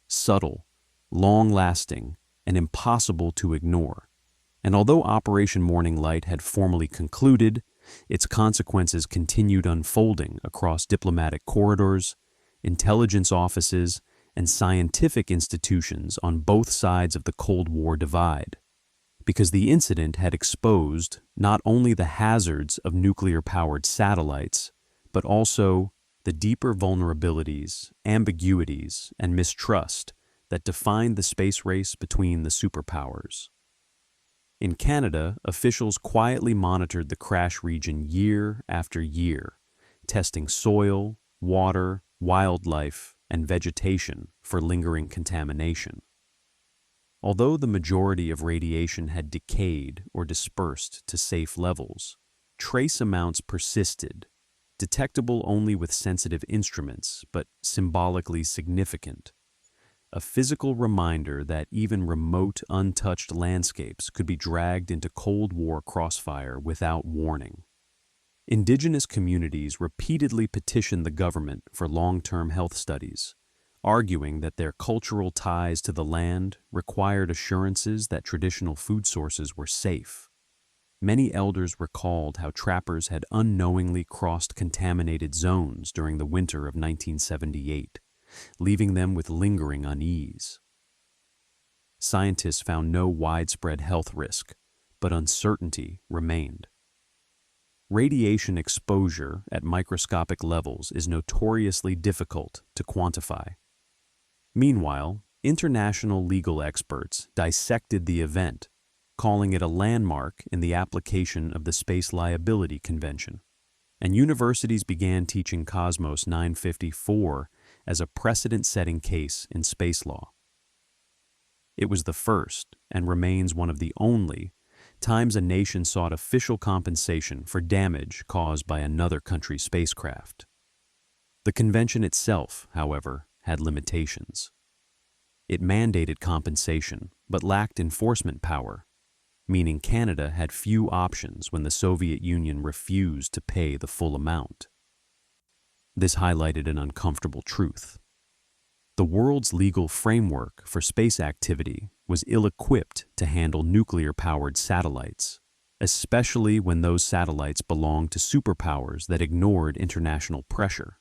subtle, long-lasting, and impossible to ignore. And although Operation Morning Light had formally concluded, its consequences continued unfolding across diplomatic corridors, intelligence offices, and scientific institutions on both sides of the Cold War divide, because the incident had exposed not only the hazards of nuclear-powered satellites, but also the deeper vulnerabilities, ambiguities, and mistrust that defined the space race between the superpowers. In Canada, officials quietly monitored the crash region year after year, testing soil, water, wildlife, and vegetation for lingering contamination. Although the majority of radiation had decayed or dispersed to safe levels, trace amounts persisted, detectable only with sensitive instruments, but symbolically significant. A physical reminder that even remote, untouched landscapes could be dragged into Cold War crossfire without warning. Indigenous communities repeatedly petitioned the government for long-term health studies, arguing that their cultural ties to the land required assurances that traditional food sources were safe. Many elders recalled how trappers had unknowingly crossed contaminated zones during the winter of 1978, leaving them with lingering unease. Scientists found no widespread health risk, but uncertainty remained. Radiation exposure at microscopic levels is notoriously difficult to quantify. Meanwhile, international legal experts dissected the event, calling it a landmark in the application of the Space Liability Convention, and universities began teaching Kosmos 954 as a precedent-setting case in space law. It was the first, and remains one of the only, times a nation sought official compensation for damage caused by another country's spacecraft. The convention itself, however, had limitations. It mandated compensation, but lacked enforcement power, meaning Canada had few options when the Soviet Union refused to pay the full amount. This highlighted an uncomfortable truth. The world's legal framework for space activity was ill-equipped to handle nuclear-powered satellites, especially when those satellites belonged to superpowers that ignored international pressure.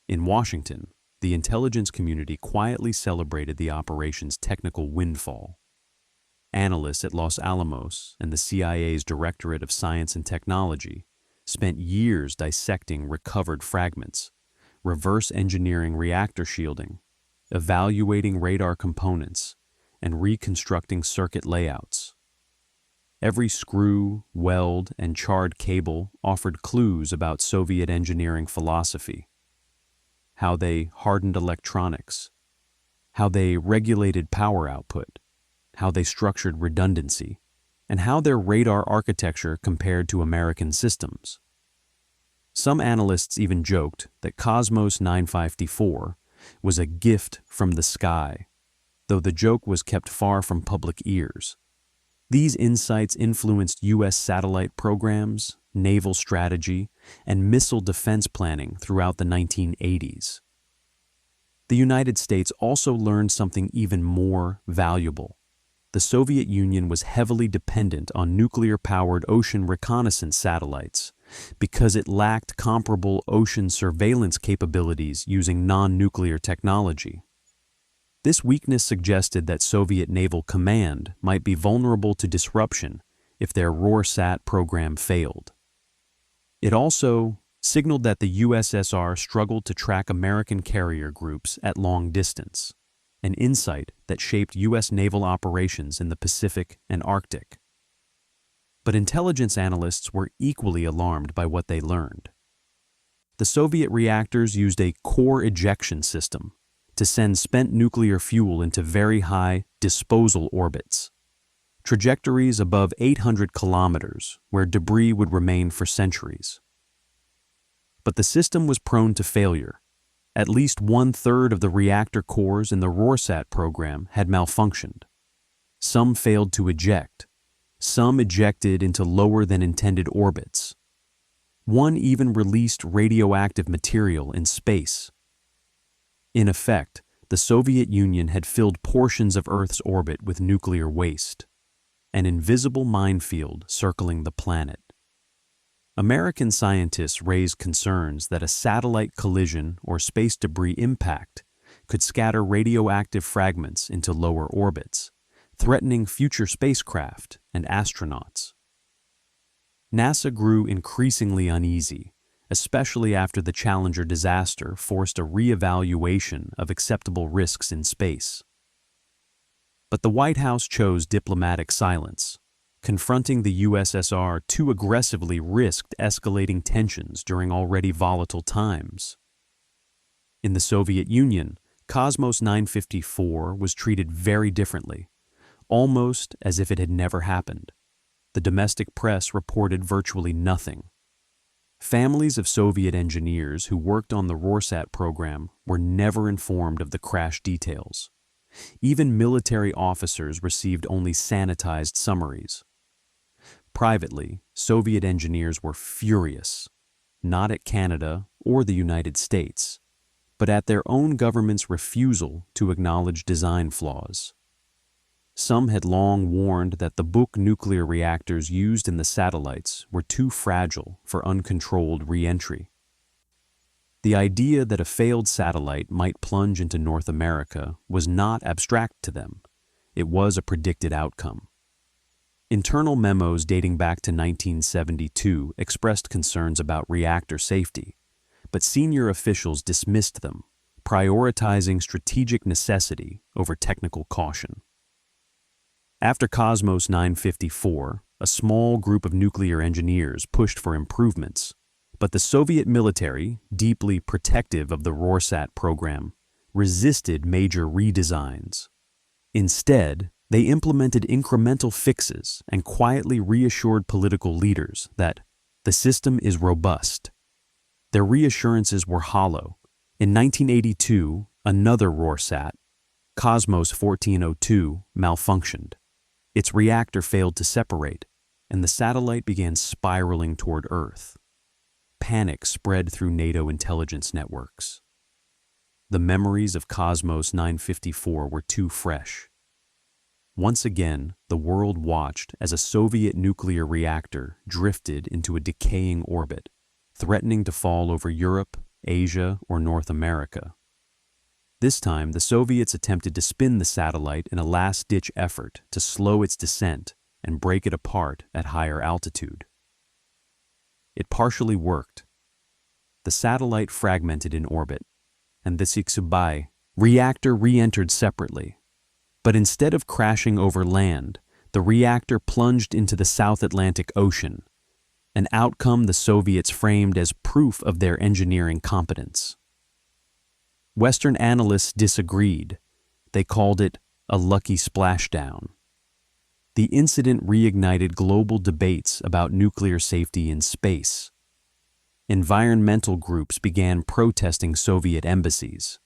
In Washington, the intelligence community quietly celebrated the operation's technical windfall. Analysts at Los Alamos and the CIA's Directorate of Science and Technology spent years dissecting recovered fragments, reverse engineering reactor shielding, evaluating radar components, and reconstructing circuit layouts. Every screw, weld, and charred cable offered clues about Soviet engineering philosophy: how they hardened electronics, how they regulated power output, how they structured redundancy, and how their radar architecture compared to American systems. Some analysts even joked that Kosmos 954 was a gift from the sky, though the joke was kept far from public ears. These insights influenced U.S. satellite programs, naval strategy, and missile defense planning throughout the 1980s. The United States also learned something even more valuable. The Soviet Union was heavily dependent on nuclear-powered ocean reconnaissance satellites because it lacked comparable ocean surveillance capabilities using non-nuclear technology. This weakness suggested that Soviet Naval Command might be vulnerable to disruption if their RORSAT program failed. It also signaled that the USSR struggled to track American carrier groups at long distance, an insight that shaped U.S. naval operations in the Pacific and Arctic. But intelligence analysts were equally alarmed by what they learned. The Soviet reactors used a core ejection system to send spent nuclear fuel into very high disposal orbits, trajectories above 800 kilometers where debris would remain for centuries. But the system was prone to failure. At least 1/3 of the reactor cores in the RORSAT program had malfunctioned. Some failed to eject. Some ejected into lower than intended orbits. One even released radioactive material in space. In effect, the Soviet Union had filled portions of Earth's orbit with nuclear waste, an invisible minefield circling the planet. American scientists raised concerns that a satellite collision or space debris impact could scatter radioactive fragments into lower orbits, threatening future spacecraft and astronauts. NASA grew increasingly uneasy, especially after the Challenger disaster forced a re-evaluation of acceptable risks in space. But the White House chose diplomatic silence. Confronting the USSR too aggressively risked escalating tensions during already volatile times. In the Soviet Union, Kosmos 954 was treated very differently, almost as if it had never happened. The domestic press reported virtually nothing. Families of Soviet engineers who worked on the RORSAT program were never informed of the crash details. Even military officers received only sanitized summaries. Privately, Soviet engineers were furious, not at Canada or the United States, but at their own government's refusal to acknowledge design flaws. Some had long warned that the Buk nuclear reactors used in the satellites were too fragile for uncontrolled re-entry. The idea that a failed satellite might plunge into North America was not abstract to them. It was a predicted outcome. Internal memos dating back to 1972 expressed concerns about reactor safety, but senior officials dismissed them, prioritizing strategic necessity over technical caution. After Kosmos 954, a small group of nuclear engineers pushed for improvements, but the Soviet military, deeply protective of the RORSAT program, resisted major redesigns. Instead, they implemented incremental fixes and quietly reassured political leaders that the system is robust. Their reassurances were hollow. In 1982, another RORSAT, Kosmos 1402, malfunctioned. Its reactor failed to separate, and the satellite began spiraling toward Earth. Panic spread through NATO intelligence networks. The memories of Kosmos 954 were too fresh. Once again, the world watched as a Soviet nuclear reactor drifted into a decaying orbit, threatening to fall over Europe, Asia, or North America. This time, the Soviets attempted to spin the satellite in a last-ditch effort to slow its descent and break it apart at higher altitude. It partially worked. The satellite fragmented in orbit, and the Declassified reactor re-entered separately. But instead of crashing over land, the reactor plunged into the South Atlantic Ocean, an outcome the Soviets framed as proof of their engineering competence. Western analysts disagreed. They called it a lucky splashdown. The incident reignited global debates about nuclear safety in space. Environmental groups began protesting Soviet embassies.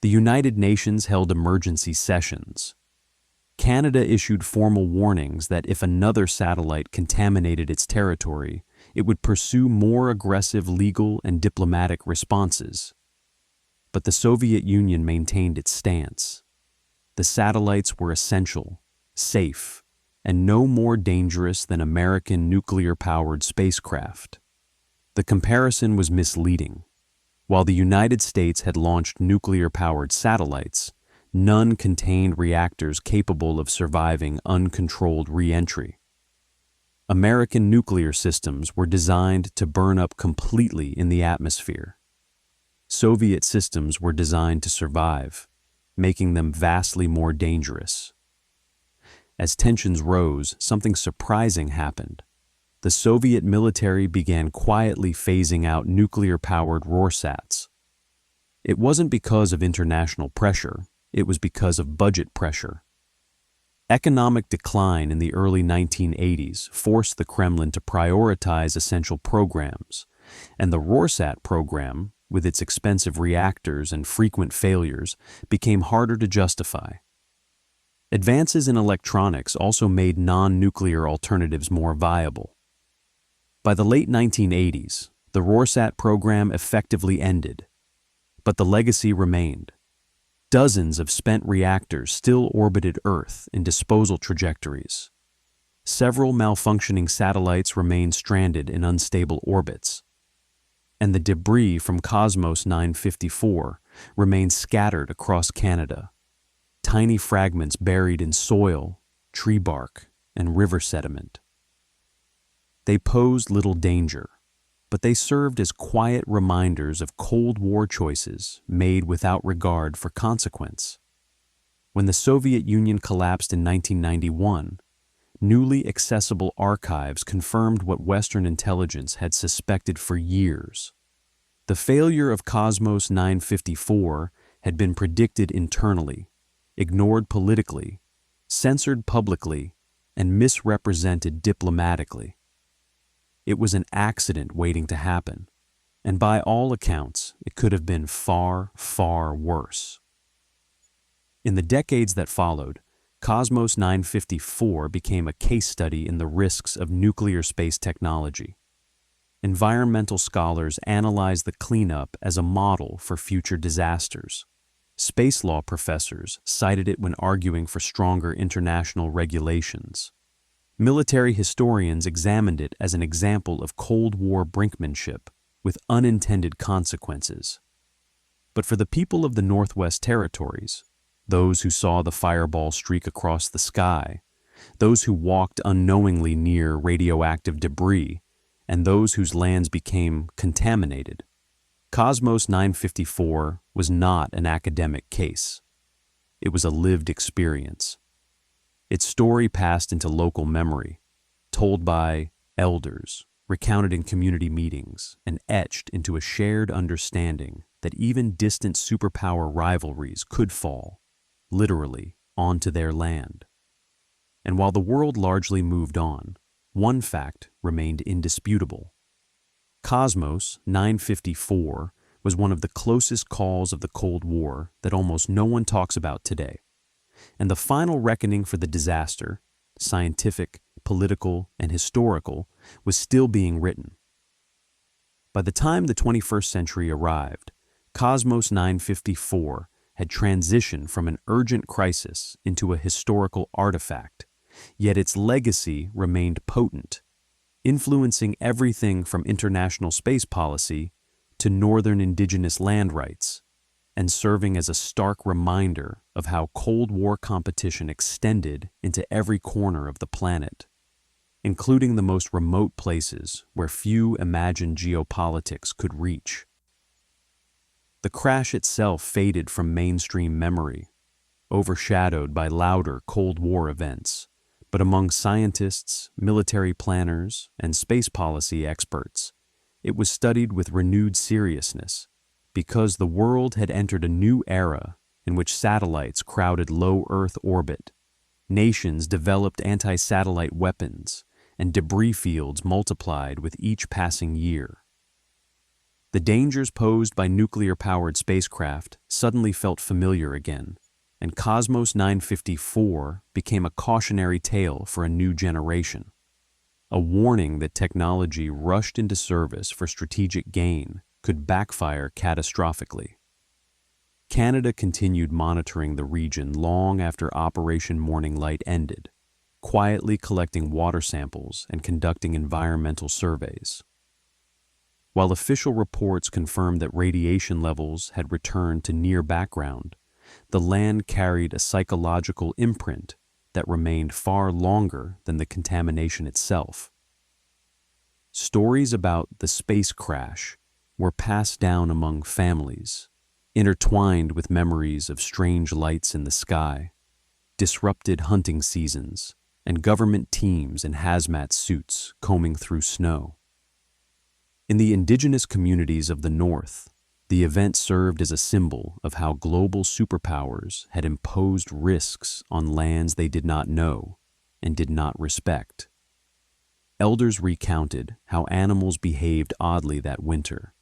The United Nations held emergency sessions. Canada issued formal warnings that if another satellite contaminated its territory, it would pursue more aggressive legal and diplomatic responses. But the Soviet Union maintained its stance. The satellites were essential, safe, and no more dangerous than American nuclear-powered spacecraft. The comparison was misleading. While the United States had launched nuclear-powered satellites, none contained reactors capable of surviving uncontrolled re-entry. American nuclear systems were designed to burn up completely in the atmosphere. Soviet systems were designed to survive, making them vastly more dangerous. As tensions rose, something surprising happened. The Soviet military began quietly phasing out nuclear-powered RORSATs. It wasn't because of international pressure, it was because of budget pressure. Economic decline in the early 1980s forced the Kremlin to prioritize essential programs, and the RORSAT program, with its expensive reactors and frequent failures, became harder to justify. Advances in electronics also made non-nuclear alternatives more viable. By the late 1980s, the RORSAT program effectively ended, but the legacy remained. Dozens of spent reactors still orbited Earth in disposal trajectories. Several malfunctioning satellites remained stranded in unstable orbits, and the debris from Kosmos 954 remained scattered across Canada, tiny fragments buried in soil, tree bark, and river sediment. They posed little danger, but they served as quiet reminders of Cold War choices made without regard for consequence. When the Soviet Union collapsed in 1991, newly accessible archives confirmed what Western intelligence had suspected for years. The failure of Kosmos 954 had been predicted internally, ignored politically, censored publicly, and misrepresented diplomatically. It was an accident waiting to happen, and by all accounts, it could have been far, far worse. In the decades that followed, Kosmos 954 became a case study in the risks of nuclear space technology. Environmental scholars analyzed the cleanup as a model for future disasters. Space law professors cited it when arguing for stronger international regulations. Military historians examined it as an example of Cold War brinkmanship with unintended consequences. But for the people of the Northwest Territories, those who saw the fireball streak across the sky, those who walked unknowingly near radioactive debris, and those whose lands became contaminated, Kosmos 954 was not an academic case. It was a lived experience. Its story passed into local memory, told by elders, recounted in community meetings, and etched into a shared understanding that even distant superpower rivalries could fall, literally, onto their land. And while the world largely moved on, one fact remained indisputable. Kosmos 954 was one of the closest calls of the Cold War that almost no one talks about today. And the final reckoning for the disaster, scientific, political, and historical, was still being written. By the time the 21st century arrived, Kosmos 954 had transitioned from an urgent crisis into a historical artifact, yet its legacy remained potent, influencing everything from international space policy to northern indigenous land rights, and serving as a stark reminder of how Cold War competition extended into every corner of the planet, including the most remote places where few imagined geopolitics could reach. The crash itself faded from mainstream memory, overshadowed by louder Cold War events, but among scientists, military planners, and space policy experts, it was studied with renewed seriousness because the world had entered a new era in which satellites crowded low Earth orbit, nations developed anti-satellite weapons, and debris fields multiplied with each passing year. The dangers posed by nuclear-powered spacecraft suddenly felt familiar again, and Kosmos 954 became a cautionary tale for a new generation, a warning that technology rushed into service for strategic gain could backfire catastrophically. Canada continued monitoring the region long after Operation Morning Light ended, quietly collecting water samples and conducting environmental surveys. While official reports confirmed that radiation levels had returned to near background, the land carried a psychological imprint that remained far longer than the contamination itself. Stories about the space crash were passed down among families, intertwined with memories of strange lights in the sky, disrupted hunting seasons, and government teams in hazmat suits combing through snow. In the indigenous communities of the North, the event served as a symbol of how global superpowers had imposed risks on lands they did not know and did not respect. Elders recounted how animals behaved oddly that winter,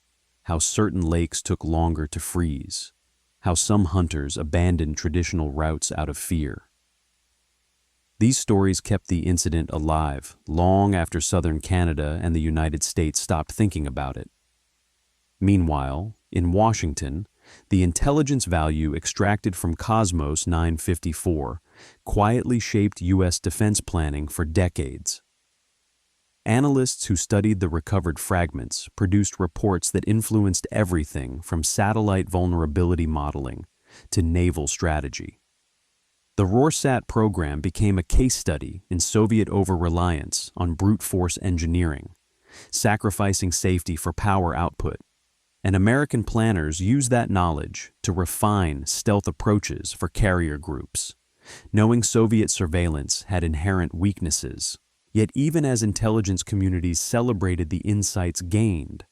how certain lakes took longer to freeze, how some hunters abandoned traditional routes out of fear. These stories kept the incident alive long after southern Canada and the United States stopped thinking about it. Meanwhile, in Washington, the intelligence value extracted from Kosmos 954 quietly shaped U.S. defense planning for decades. Analysts who studied the recovered fragments produced reports that influenced everything from satellite vulnerability modeling to naval strategy. The RORSAT program became a case study in Soviet over-reliance on brute force engineering, sacrificing safety for power output, and American planners used that knowledge to refine stealth approaches for carrier groups, knowing Soviet surveillance had inherent weaknesses. Yet even as intelligence communities celebrated the insights gained,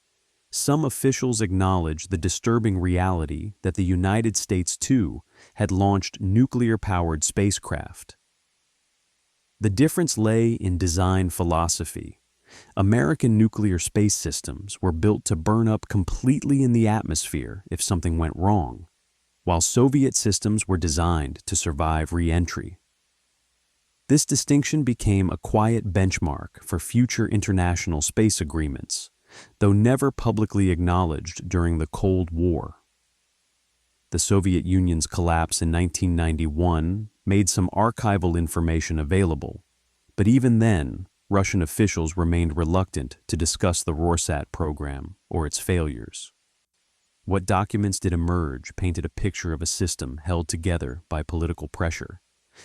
some officials acknowledged the disturbing reality that the United States, too, had launched nuclear-powered spacecraft. The difference lay in design philosophy. American nuclear space systems were built to burn up completely in the atmosphere if something went wrong, while Soviet systems were designed to survive re-entry. This distinction became a quiet benchmark for future international space agreements, though never publicly acknowledged during the Cold War. The Soviet Union's collapse in 1991 made some archival information available, but even then, Russian officials remained reluctant to discuss the RORSAT program or its failures. What documents did emerge painted a picture of a system held together by political pressure,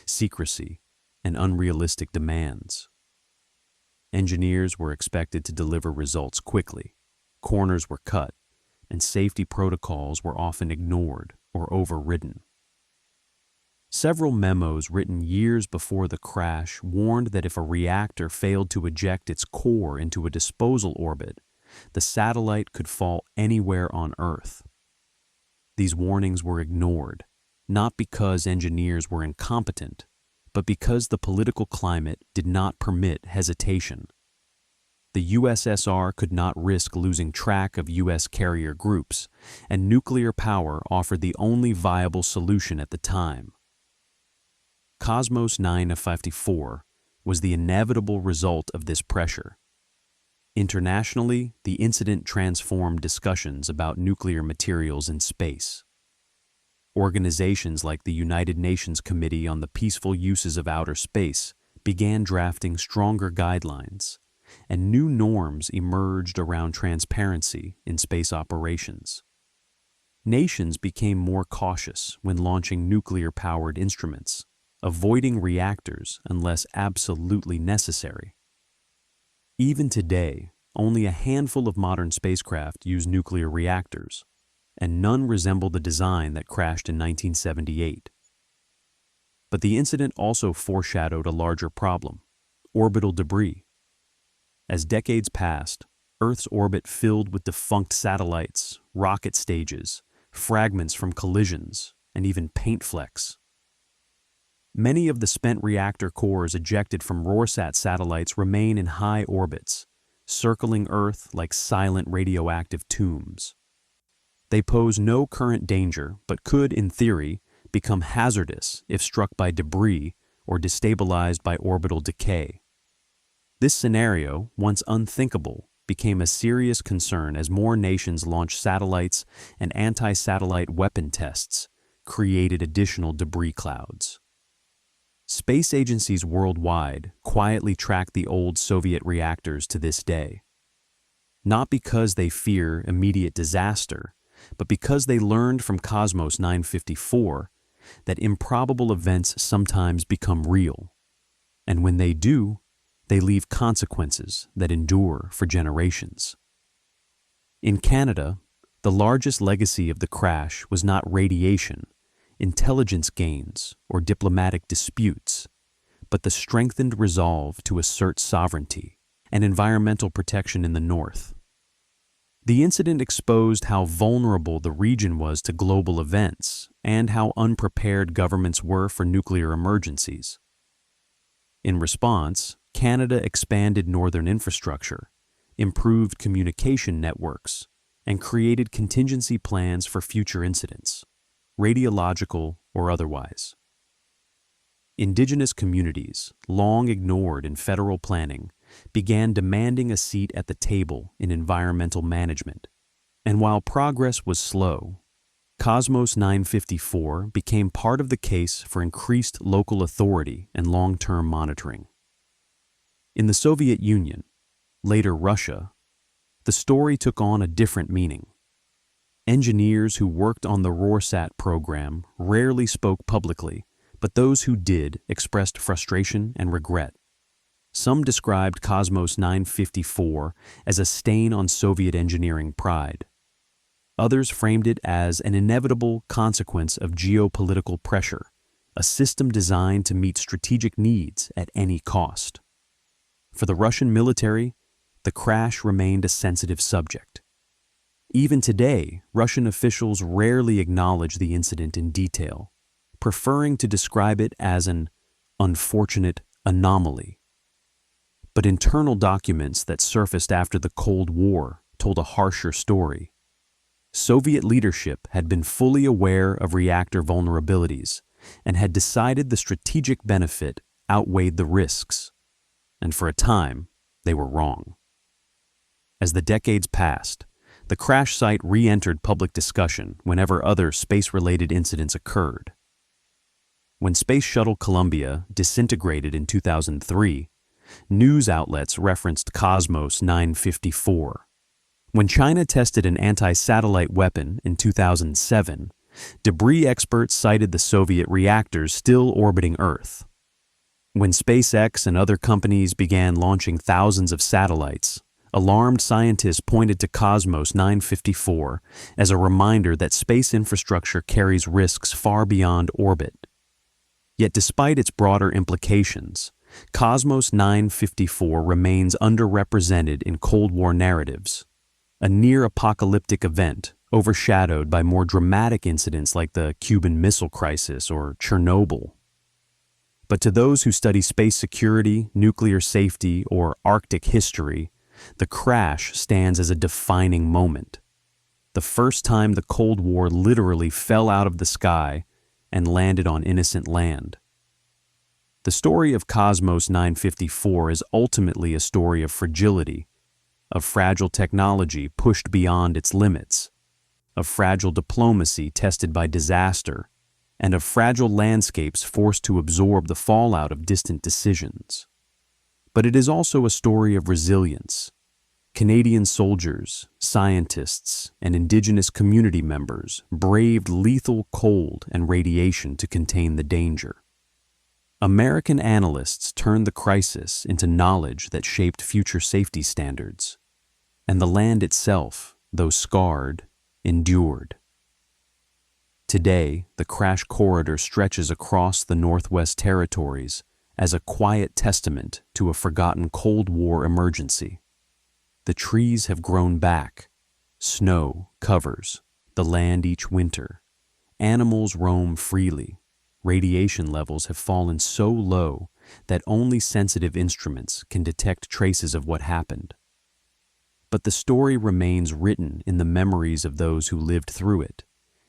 secrecy, and unrealistic demands. Engineers were expected to deliver results quickly, corners were cut, and safety protocols were often ignored or overridden. Several memos written years before the crash warned that if a reactor failed to eject its core into a disposal orbit, the satellite could fall anywhere on Earth. These warnings were ignored, not because engineers were incompetent, but because the political climate did not permit hesitation. The USSR could not risk losing track of U.S. carrier groups, and nuclear power offered the only viable solution at the time. Kosmos 954 was the inevitable result of this pressure. Internationally, the incident transformed discussions about nuclear materials in space. Organizations like the United Nations Committee on the Peaceful Uses of Outer Space began drafting stronger guidelines, and new norms emerged around transparency in space operations. Nations became more cautious when launching nuclear-powered instruments, avoiding reactors unless absolutely necessary. Even today, only a handful of modern spacecraft use nuclear reactors, and none resemble the design that crashed in 1978. But the incident also foreshadowed a larger problem: orbital debris. As decades passed, Earth's orbit filled with defunct satellites, rocket stages, fragments from collisions, and even paint flecks. Many of the spent reactor cores ejected from RORSAT satellites remain in high orbits, circling Earth like silent radioactive tombs. They pose no current danger, but could, in theory, become hazardous if struck by debris or destabilized by orbital decay. This scenario, once unthinkable, became a serious concern as more nations launched satellites and anti-satellite weapon tests created additional debris clouds. Space agencies worldwide quietly track the old Soviet reactors to this day, not because they fear immediate disaster, but because they learned from Kosmos 954 that improbable events sometimes become real, and when they do, they leave consequences that endure for generations. In Canada, the largest legacy of the crash was not radiation, intelligence gains, or diplomatic disputes, but the strengthened resolve to assert sovereignty and environmental protection in the North. The incident exposed how vulnerable the region was to global events and how unprepared governments were for nuclear emergencies. In response, Canada expanded northern infrastructure, improved communication networks, and created contingency plans for future incidents, radiological or otherwise. Indigenous communities, long ignored in federal planning, began demanding a seat at the table in environmental management. And while progress was slow, Kosmos 954 became part of the case for increased local authority and long-term monitoring. In the Soviet Union, later Russia, the story took on a different meaning. Engineers who worked on the RORSAT program rarely spoke publicly, but those who did expressed frustration and regret. Some described Kosmos 954 as a stain on Soviet engineering pride. Others framed it as an inevitable consequence of geopolitical pressure, a system designed to meet strategic needs at any cost. For the Russian military, the crash remained a sensitive subject. Even today, Russian officials rarely acknowledge the incident in detail, preferring to describe it as an unfortunate anomaly. But internal documents that surfaced after the Cold War told a harsher story. Soviet leadership had been fully aware of reactor vulnerabilities and had decided the strategic benefit outweighed the risks. And for a time, they were wrong. As the decades passed, the crash site re-entered public discussion whenever other space-related incidents occurred. When Space Shuttle Columbia disintegrated in 2003, news outlets referenced Kosmos 954. When China tested an anti-satellite weapon in 2007, debris experts cited the Soviet reactors still orbiting Earth. When SpaceX and other companies began launching thousands of satellites, alarmed scientists pointed to Kosmos 954 as a reminder that space infrastructure carries risks far beyond orbit. Yet despite its broader implications, Kosmos 954 remains underrepresented in Cold War narratives, a near-apocalyptic event overshadowed by more dramatic incidents like the Cuban Missile Crisis or Chernobyl. But to those who study space security, nuclear safety, or Arctic history, the crash stands as a defining moment. The first time the Cold War literally fell out of the sky and landed on innocent land. The story of Kosmos 954 is ultimately a story of fragility, of fragile technology pushed beyond its limits, of fragile diplomacy tested by disaster, and of fragile landscapes forced to absorb the fallout of distant decisions. But it is also a story of resilience. Canadian soldiers, scientists, and indigenous community members braved lethal cold and radiation to contain the danger. American analysts turned the crisis into knowledge that shaped future safety standards. And the land itself, though scarred, endured. Today, the crash corridor stretches across the Northwest Territories as a quiet testament to a forgotten Cold War emergency. The trees have grown back. Snow covers the land each winter. Animals roam freely. Radiation levels have fallen so low that only sensitive instruments can detect traces of what happened. But the story remains written in the memories of those who lived through it,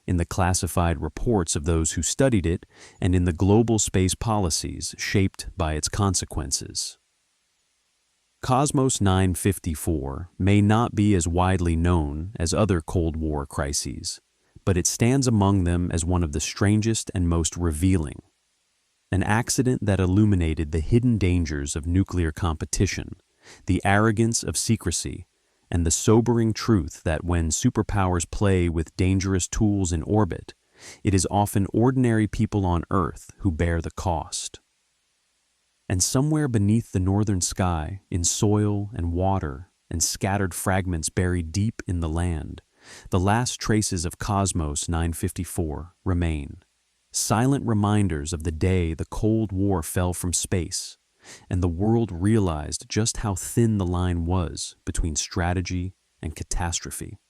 in the classified reports of those who studied it, and in the global space policies shaped by its consequences. Kosmos 954 may not be as widely known as other Cold War crises, but it stands among them as one of the strangest and most revealing. An accident that illuminated the hidden dangers of nuclear competition, the arrogance of secrecy, and the sobering truth that when superpowers play with dangerous tools in orbit, it is often ordinary people on Earth who bear the cost. And somewhere beneath the northern sky, in soil and water and scattered fragments buried deep in the land, the last traces of Kosmos 954 remain, silent reminders of the day the Cold War fell from space, and the world realized just how thin the line was between strategy and catastrophe.